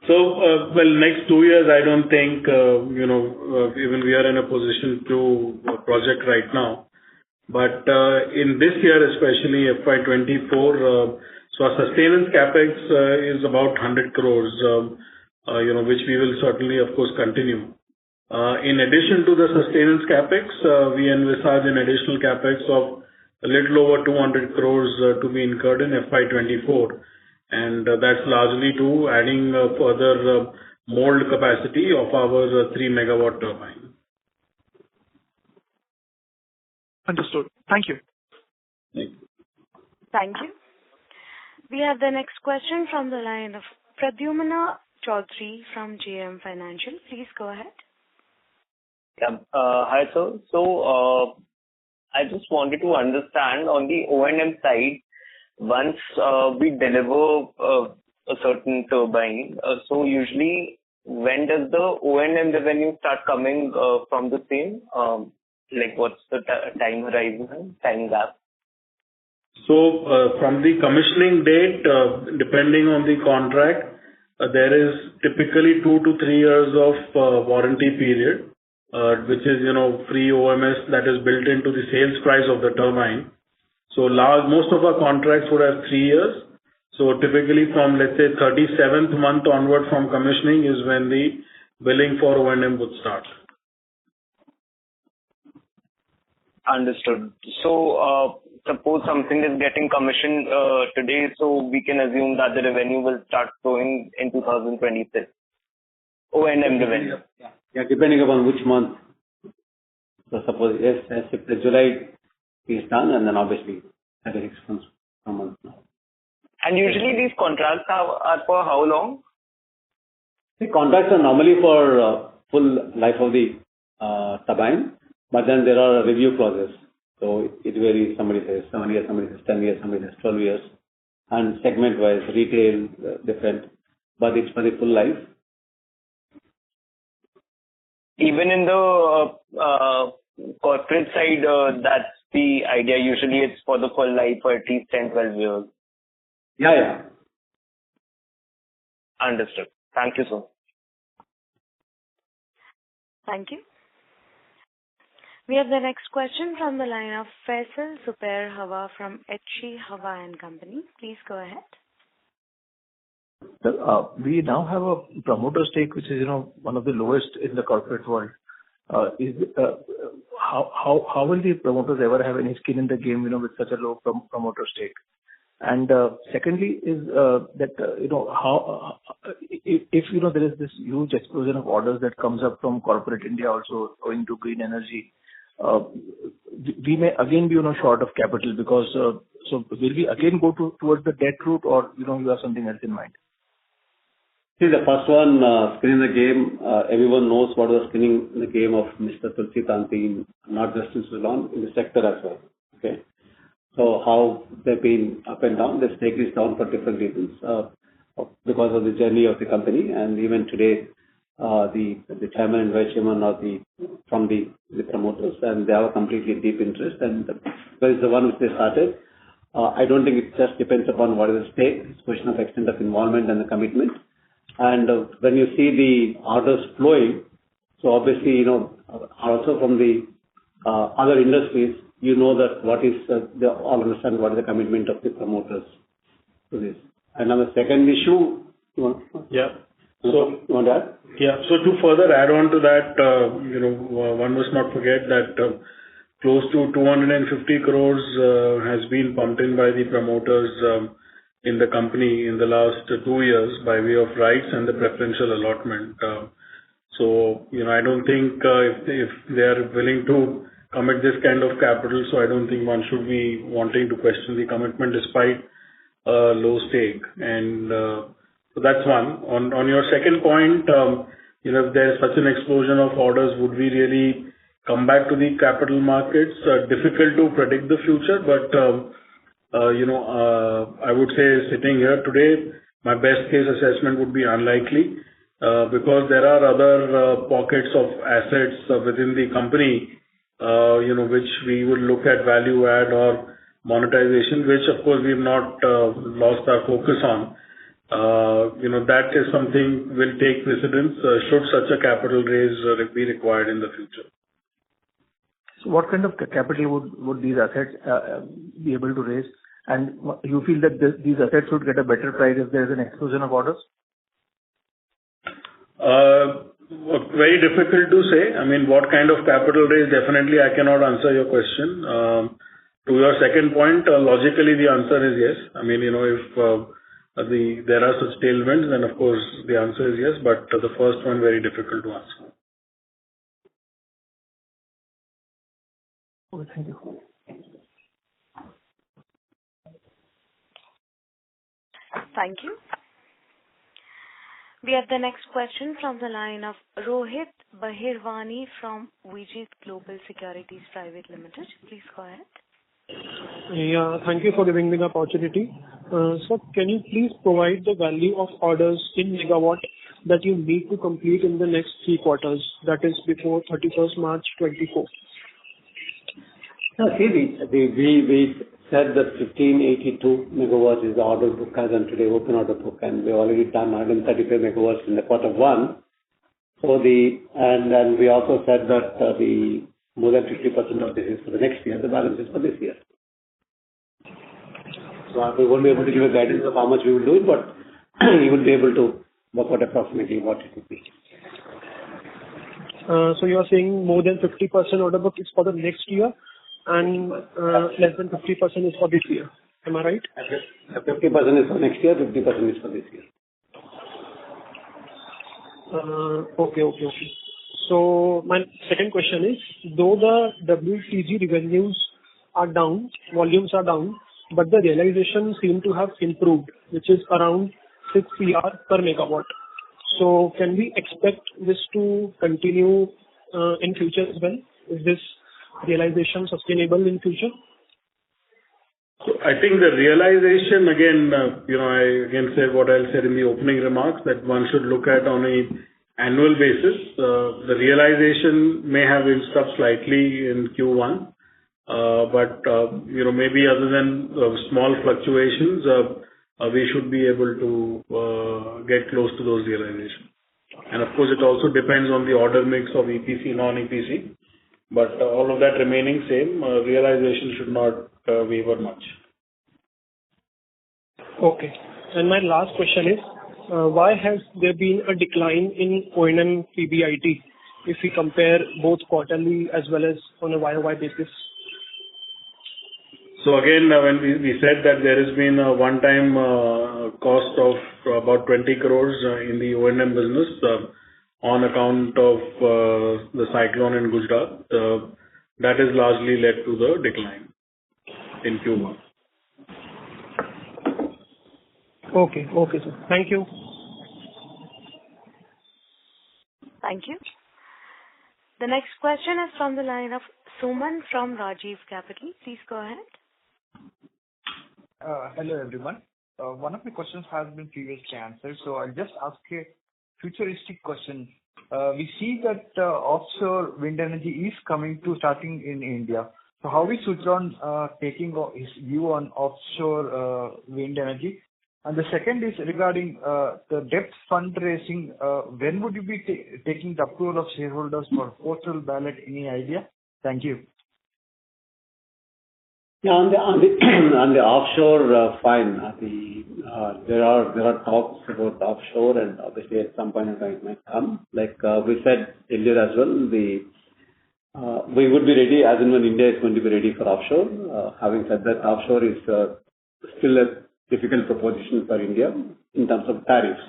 D: Next 2 years, I don't think, even we are in a position to project right now. But in this year, especially FY24, our sustenance capex is about 100 crores, which we will certainly, of course, continue. In addition to the sustenance capex, we envisage an additional capex of a little over 200 crores to be incurred in FY24. And that's largely to adding further mold capacity of our 3 megawatt turbine.
M: Understood. Thank you.
D: Thank you.
A: Thank you. We have the next question from the line of Pradyumna Chaudhary from JM Financial. Please go ahead.
N: Yeah. Hi, sir. So, I just wanted to understand on the O&M side, once we deliver a certain turbine, so usually when does the O&M revenue start coming from the same? What's the time horizon, time gap?
D: So, from the commissioning date, depending on the contract, there is typically 2 to 3 years of warranty period, which is, free OMS that is built into the sales price of the turbine. So most of our contracts would have 3 years. So typically from, let's say, 37th month onward from commissioning is when the billing for O&M would start.
N: Understood. So, suppose something is getting commissioned today, so we can assume that the revenue will start flowing in 2026. O&M revenue.
C: Yeah, depending upon which month. So suppose, yes, as if the July is done, and then obviously 36 months per month now.
N: And usually these contracts are for how long?
C: The contracts are normally for full life of the turbine, but then there are review clauses. So it varies. Somebody says 7 years, somebody says 10 years, somebody says 12 years. And segment-wise, retail, different. But it's for the full life.
N: Even in the corporate side, that's the idea. Usually it's for the full life for at least 10, 12 years.
C: Yeah.
N: Understood. Thank you, sir.
A: Thank you. We have the next question from the line of Faisal Zubair Hawa from HG Hawa and Company. Please go ahead.
O: Sir, we now have a promoter stake, which is, one of the lowest in the corporate world. How will the promoters ever have any skin in the game, with such a low promoter stake? And secondly is that how if there is this huge explosion of orders that comes up from corporate India also owing to green energy, we may again be short of capital because so will we again go towards the debt route, or you have something else in mind?
C: See, the first one, skin in the game, everyone knows what was skin in the game of Mr. Tulsi Tanti, not just in Suzlon, in the sector as well. Okay. So how they've been up and down, the stake is down for different reasons, because of the journey of the company. And even today, the chairman and vice chairman are from the promoters, and they have a completely deep interest. And because the one which they started, I don't think it just depends upon what is the stake. It's a question of extent of involvement and the commitment. And when you see the orders flowing, so obviously, also from the other industries, that what is, they all understand what is the commitment of the promoters to this. And on the second issue,
D: Yeah.
C: So, you want to add?
D: Yeah. So to further add on to that, one must not forget that close to 250 crores has been pumped in by the promoters in the company in the last 2 years by way of rights and the preferential allotment. So, I don't think if they are willing to commit this kind of capital, so I don't think one should be wanting to question the commitment despite low stake. And so that's one. On your second point, if there's such an explosion of orders, would we really come back to the capital markets? Difficult to predict the future, but I would say sitting here today, my best case assessment would be unlikely. because there are other pockets of assets within the company, which we would look at value add or monetization, which of course we've not lost our focus on. That is something will take precedence should such a capital raise be required in the future.
O: So what kind of capital would these assets be able to raise? And you feel that these assets would get a better price if there is an explosion of orders?
D: Very difficult to say. I mean, what kind of capital raise? Definitely, I cannot answer your question. To your second point, logically, the answer is yes. I mean, if there are such tailwinds, then of course the answer is yes. But the first one, very difficult to answer.
O: Okay, thank you.
A: Thank you. We have the next question from the line of Rohit Bahirwani from Vijit Global Securities Private Limited. Please go ahead.
P: Yeah, thank you for giving me the opportunity. So can you please provide the value of orders in megawatt that you need to complete in the next 3 quarters, that is before 31st March 24?
C: No, see, we said that 1582 megawatts is the order book as on today, open order book, and we've already done 135 megawatts in the quarter 1. So and we also said that the more than 50% of this is for the next year, the balance is for this year. So we won't be able to give a guidance of how much we will do it, but you will be able to work out approximately what it would be.
P: So you are saying more than 50% order book is for the next year and less than 50% is for this year. Am I right?
C: 50% is for next year, 50% is for this year.
P: Okay. So my second question is, though the WTG revenues are down, volumes are down, but the realization seem to have improved, which is around 6 CR per megawatt. So can we expect this to continue in future as well? Is this realization sustainable in future?
D: So I think the realization, again, I again said what I said in the opening remarks, that one should look at on a annual basis. The realization may have inched up slightly in Q1, but maybe other than small fluctuations, we should be able to get close to those realizations. And of course, it also depends on the order mix of EPC, non-EPC. But all of that remaining same, realization should not waver much.
P: Okay. And my last question is, why has there been a decline in O&M PBIT if we compare both quarterly as well as on a YOY basis?
D: So again, when we said that there has been a one-time cost of about 20 crores in the O&M business on account of the cyclone in Gujarat, that has largely led to the decline in Q1.
P: Okay, sir. Thank you.
A: Thank you. The next question is from the line of Suman from Rajiv Capital. Please go ahead.
Q: Hello, everyone. One of my questions has been previously answered, so I'll just ask a futuristic question. We see that offshore wind energy is starting in India. So how is Suzlon taking his view on offshore wind energy? And the second is regarding the debt fundraising. When would you be taking the approval of shareholders for postal ballot? Any idea? Thank you.
C: Yeah, on the offshore, fine. There are talks about offshore, and obviously at some point in time it might come. Like we said earlier as well, we would be ready as and when India is going to be ready for offshore. Having said that, offshore is still a difficult proposition for India in terms of tariffs,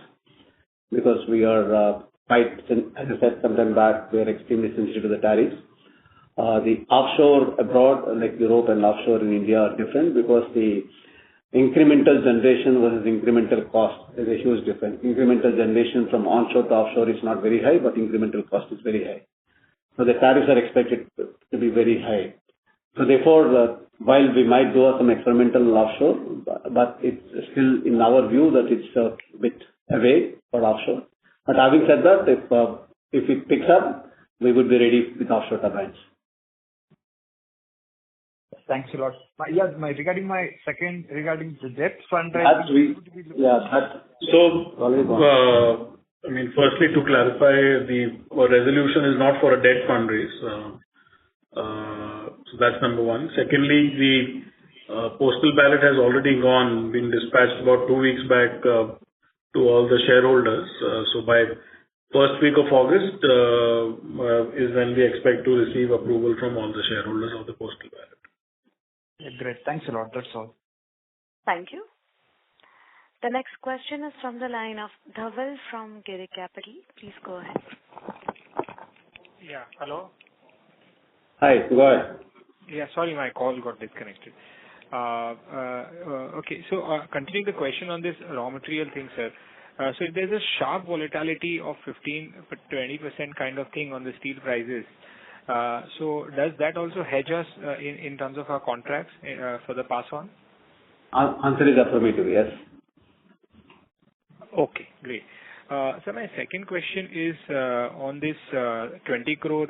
C: because we are quite, as I said sometime back, we are extremely sensitive to the tariffs. The offshore abroad, like Europe, and offshore in India are different, because the incremental generation versus incremental cost is a huge difference. Incremental generation from onshore to offshore is not very high, but incremental cost is very high. So the tariffs are expected to be very high. So therefore, while we might do some experimental offshore, but it's still in our view that it's a bit away for offshore. But having said that, if it picks up, we would be ready with offshore turbines.
Q: Thanks a lot. Regarding the debt fund,
D: firstly, to clarify, our resolution is not for a debt fundraise. So that's number one. Secondly, the postal ballot has already been dispatched about 2 weeks back to all the shareholders. So by first week of August is when we expect to receive approval from all the shareholders of the postal ballot.
Q: Yeah, great. Thanks a lot. That's all.
A: Thank you. The next question is from the line of Dhaval from Giri Capital. Please go ahead.
G: Yeah. Hello?
C: Hi, go ahead.
G: Yeah, sorry, my call got disconnected. Okay, so continuing the question on this raw material thing, sir. So if there's a sharp volatility of 15-20% kind of thing on the steel prices, so does that also hedge us in terms of our contracts for the pass on?
C: Answer is affirmative, yes.
G: Okay, great. So my second question is on this 20 crore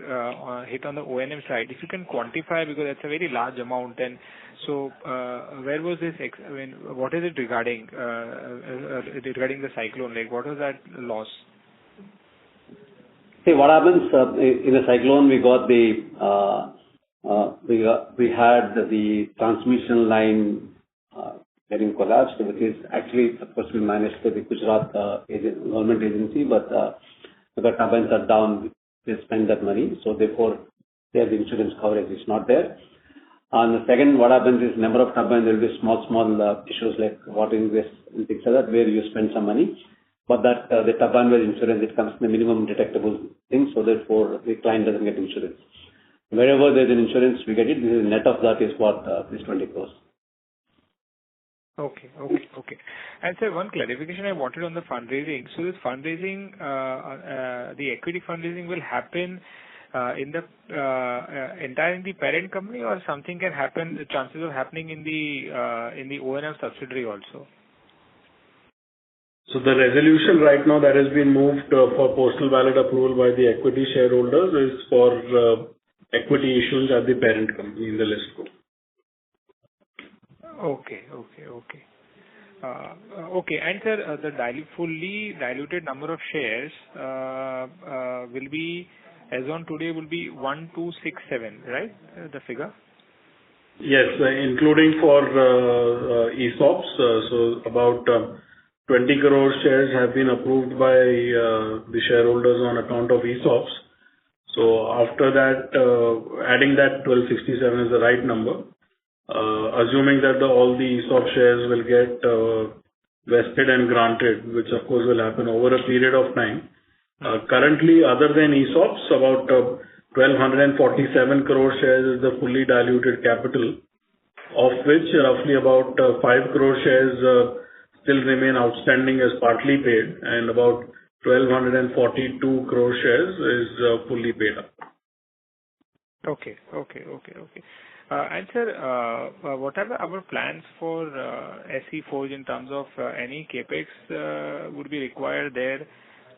G: hit on the O&M side. If you can quantify, because that's a very large amount, and so where was this? What is it regarding? Regarding the cyclone, like what was that loss?
C: See, what happens in a cyclone? We had the transmission line getting collapsed, which is actually supposed to be managed by the Gujarat government agency, but the turbines are down, they spend that money, so therefore their insurance coverage is not there. And the second, what happens is number of turbines, there will be small issues like water ingress and things like that, where you spend some money, but that the turbine-wise insurance, it comes in the minimum detectable thing, so therefore the client doesn't get insurance. Wherever there's an insurance, we get it. This is net of that is what this 20 crores.
G: Okay. And sir, one clarification I wanted on the fundraising. So this fundraising, the equity fundraising will happen in the entire in the parent company, or something can happen, the chances of happening in the O&M subsidiary also?
D: So the resolution right now that has been moved for postal ballot approval by the equity shareholders is for equity issues at the parent company in the list co.
G: Okay. And sir, the fully diluted number of shares will be, as on today, will be 1267, right? The figure?
D: Yes, including for ESOPs. So about 20 crore shares have been approved by the shareholders on account of ESOPs. So after that, adding that 1267 is the right number. Assuming that all the ESOP shares will get vested and granted, which of course will happen over a period of time. Currently, other than ESOPs, about 1,247 crore shares is the fully diluted capital, of which roughly about 5 crore shares still remain outstanding as partly paid, and about 1,242 crore shares is fully paid up.
G: Okay. And sir, what are our plans for SE Forge in terms of any capex would be required there?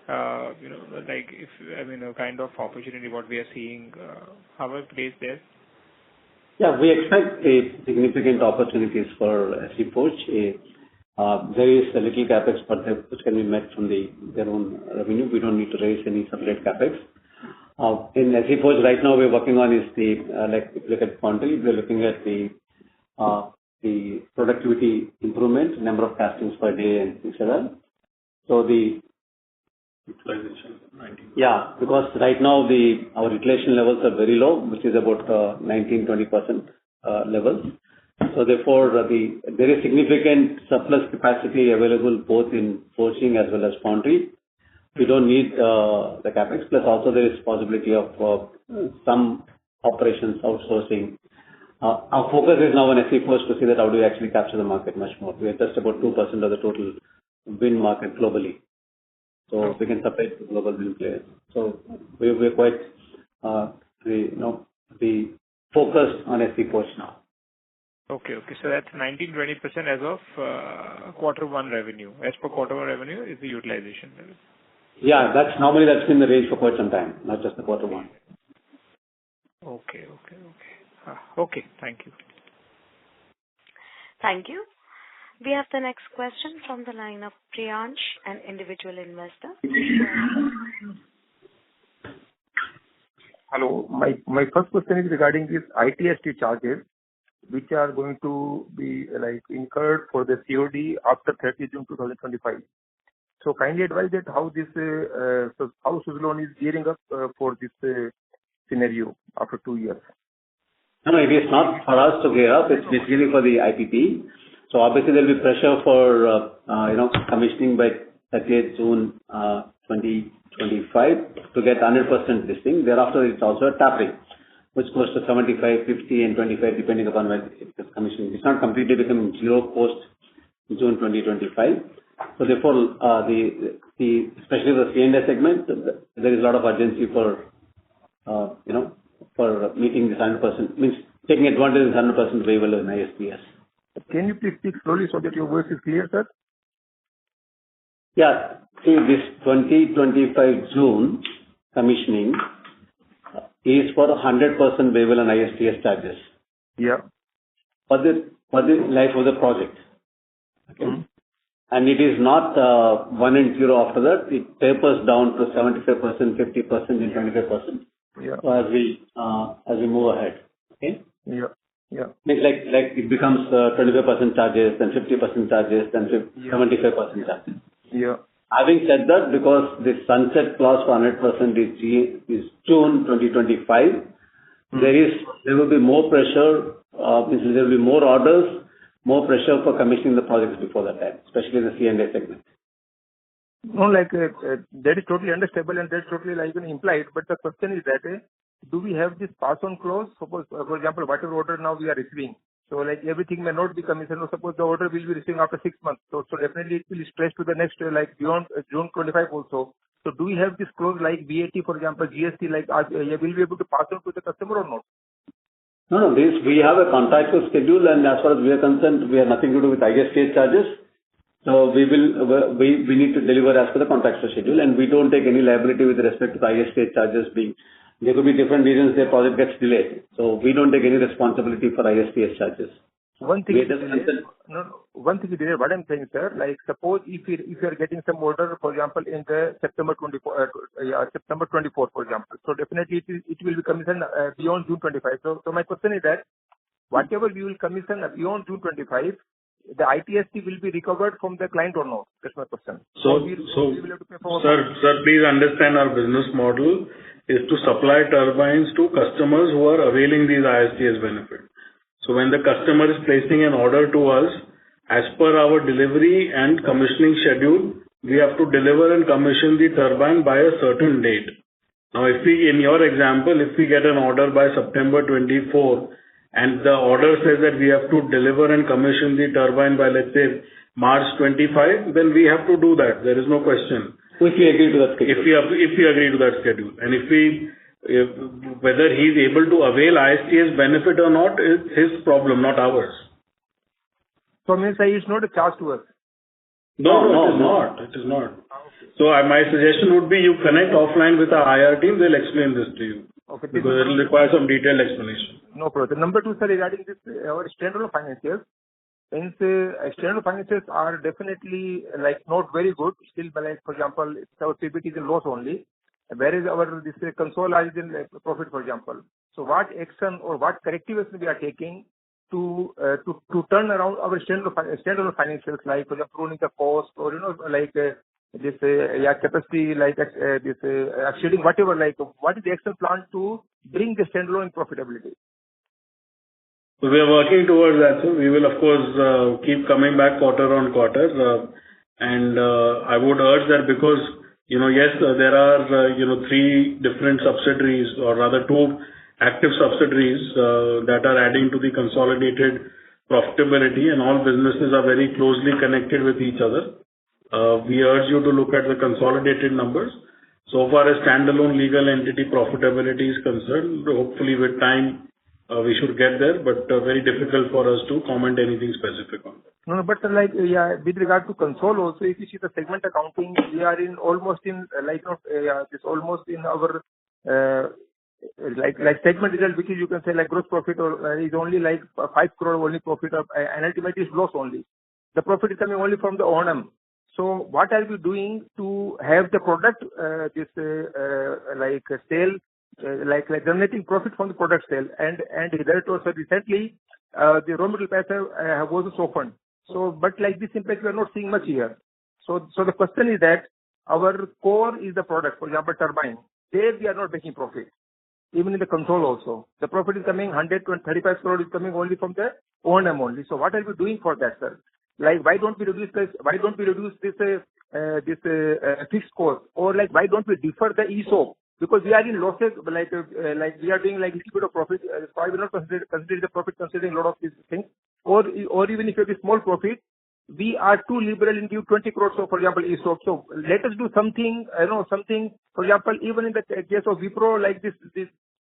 G: Like a kind of opportunity what we are seeing, how are we placed there?
C: Yeah, we expect a significant opportunities for SE Forge. There is a little capex, but which can be met from their own revenue. We don't need to raise any separate capex. In SE Forge right now we're working on is like if you look at quantity, we're looking at the productivity improvement, number of castings per day and things like that. So the
D: utilization 90.
C: Yeah, because right now our utilization levels are very low, which is about 19-20% levels. So therefore there is significant surplus capacity available both in forging as well as foundry. We don't need the capex. Plus also there is possibility of some operations outsourcing. Our focus is now on SE Forge to see that how do we actually capture the market much more. We are just about 2% of the total wind market globally. So we can supply to global wind players. So we're quite the focused on SE Forge now.
G: Okay. So that's 19-20% as of quarter one revenue. As per quarter one revenue is the utilization level.
C: Yeah, that's been the range for quite some time, not just the quarter one.
G: Okay. Okay, thank you.
A: Thank you. We have the next question from the line of Priyansh, an individual investor.
R: Hello. My first question is regarding these ITST charges, which are going to be incurred for the COD after 30 June 2025. So kindly advise that how Suzlon is gearing up for this scenario after 2 years.
C: No, it is not for us to gear up. It's basically for the IPP. So obviously there will be pressure for commissioning by 30th June 2025 to get 100% this thing. Thereafter, it's also a tapping, which goes to 75, 50, and 25, depending upon when it is commissioning. It's not completely becoming zero post June 2025. So therefore, especially the C&I segment, there is a lot of urgency for meeting this 100%, means taking advantage of this 100% waiver in ISTS.
R: Can you please speak slowly so that your voice is clear, sir?
C: Yeah. See, this 2025 June commissioning is for 100% waiver on ISTS charges.
R: Yeah.
C: For the life of the project. Okay. Mm-hmm. And it is not 1 and 0 after that. It tapers down to 75%, 50%, and 25%.
R: Yeah.
C: So as we move ahead. Okay.
R: Yeah. Yeah.
C: Like it becomes 25% charges, then 50% charges, then 75% charges.
R: Yeah.
C: Having said that, because the sunset clause for 100% is June 2025, there will be more pressure. There will be more orders, more pressure for commissioning the projects before that time, especially in the C&I segment.
R: No, that is totally understandable and that's totally implied. But the question is that do we have this pass-on clause? Suppose, for example, whatever order now we are receiving, so everything may not be commissioned. Or suppose the order will be receiving after 6 months. So definitely it will stretch to the next beyond June 25 also. So do we have this clause like VAT, for example, GST, will we be able to pass on to the customer or not?
C: No. We have a contractual schedule, and as far as we are concerned, we have nothing to do with ISTS charges. So we need to deliver as per the contractual schedule, and we don't take any liability with respect to the ISTS charges being. There could be different reasons the project gets delayed. So we don't take any responsibility for ISTS charges.
R: One thing is what I'm saying, sir. Suppose if you are getting some order, for example, in the September 24, for example. So definitely it will be commissioned beyond June 25. So my question is that whatever we will commission beyond June 25, the ITST will be recovered from the client or not? That's my question.
D: So
R: we will have to pay for
D: sir, please understand our business model is to supply turbines to customers who are availing these ISTS benefits. So when the customer is placing an order to us, as per our delivery and commissioning schedule, we have to deliver and commission the turbine by a certain date. Now, in your example, if we get an order by September 24 and the order says that we have to deliver and commission the turbine by, let's say, March 25, then we have to do that. There is no question.
C: If we agree to that schedule.
D: If we agree to that schedule. And whether he is able to avail ISTS benefit or not is his problem, not ours.
R: So means it's not a charge to us?
D: No, it is not. Okay. So my suggestion would be you connect offline with our IR team, they'll explain this to you. Okay. Because it will require some detailed explanation.
R: No problem. Number 2, sir, regarding this, our standalone financials. Means external financials are definitely not very good. Still, for example, our PBT is in loss only. Whereas our consolidated in profit, for example. So what action or what corrective action we are taking to turn around our standalone financials, for example, pruning the cost or capacity, exceeding whatever. What is the action plan to bring the standalone profitability?
D: So we are working towards that. So we will of course keep coming back quarter on quarter, and I would urge that because yes, there are 3 different subsidiaries, or rather 2 active subsidiaries that are adding to the consolidated profitability, and all businesses are very closely connected with each other. We urge you to look at the consolidated numbers. So far as standalone legal entity profitability is concerned, hopefully with time we should get there, but very difficult for us to comment anything specific on that.
R: No, but like, with regard to ConCall also, if you see the segment accounting, we are in almost in this almost in our like segment result, which is you can say like gross profit or is only like 5 crore only profit of, and ultimately is loss only. The profit is coming only from the O&M. So what are we doing to have the product sale, like generating profit from the product sale? And that also recently the raw material prices have also softened. So, but like this impact we are not seeing much here. So the question is that our core is the product, for example, turbine. There we are not making profit. Even in the ConCall also, the profit is coming 135 crore is coming only from the O&M only. So what are we doing for that, sir? Like, why don't we reduce this? Why don't we reduce this fixed cost? Or like, why don't we defer the ESOP? Because we are in losses, like we are doing like a little bit of profit. So I will not consider the profit considering a lot of these things. Or even if you have a small profit, we are too liberal in give 20 crores, so for example, ESOP. So let us do something, something, for example, even in the case of Wipro, like this,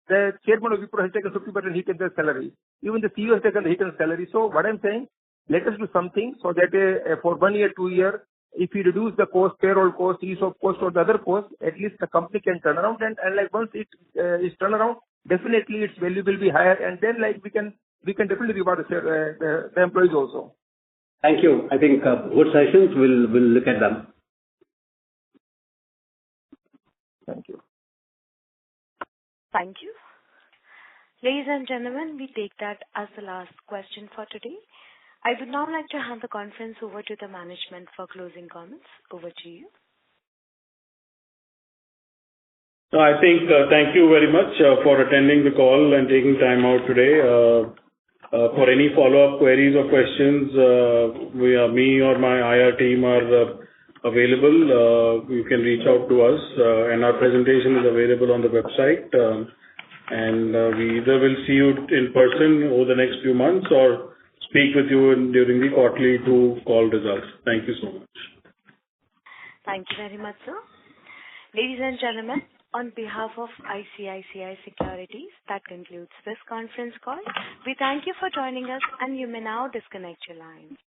R: the chairman of Wipro has taken 50% hit in their salary. Even the CEO has taken the hit in salary. So what I'm saying, let us do something so that for 1 year, 2 year, if we reduce the cost, payroll cost, ESOP cost or the other cost, at least the company can turn around and like once it is turned around, definitely its value will be higher and then like we can definitely reward the employees also.
C: Thank you. I think good sessions. We'll look at them.
R: Thank you.
A: Thank you. Ladies and gentlemen, we take that as the last question for today. I would now like to hand the conference over to the management for closing comments. Over to you.
D: So I think thank you very much for attending the call and taking time out today. For any follow-up queries or questions, me or my IR team are available. You can reach out to us, and our presentation is available on the website. And we either will see you in person over the next few months or speak with you during the quarterly 2 call results. Thank you so much.
A: Thank you very much, sir. Ladies and gentlemen, on behalf of ICICI Securities, that concludes this conference call. We thank you for joining us, and you may now disconnect your lines.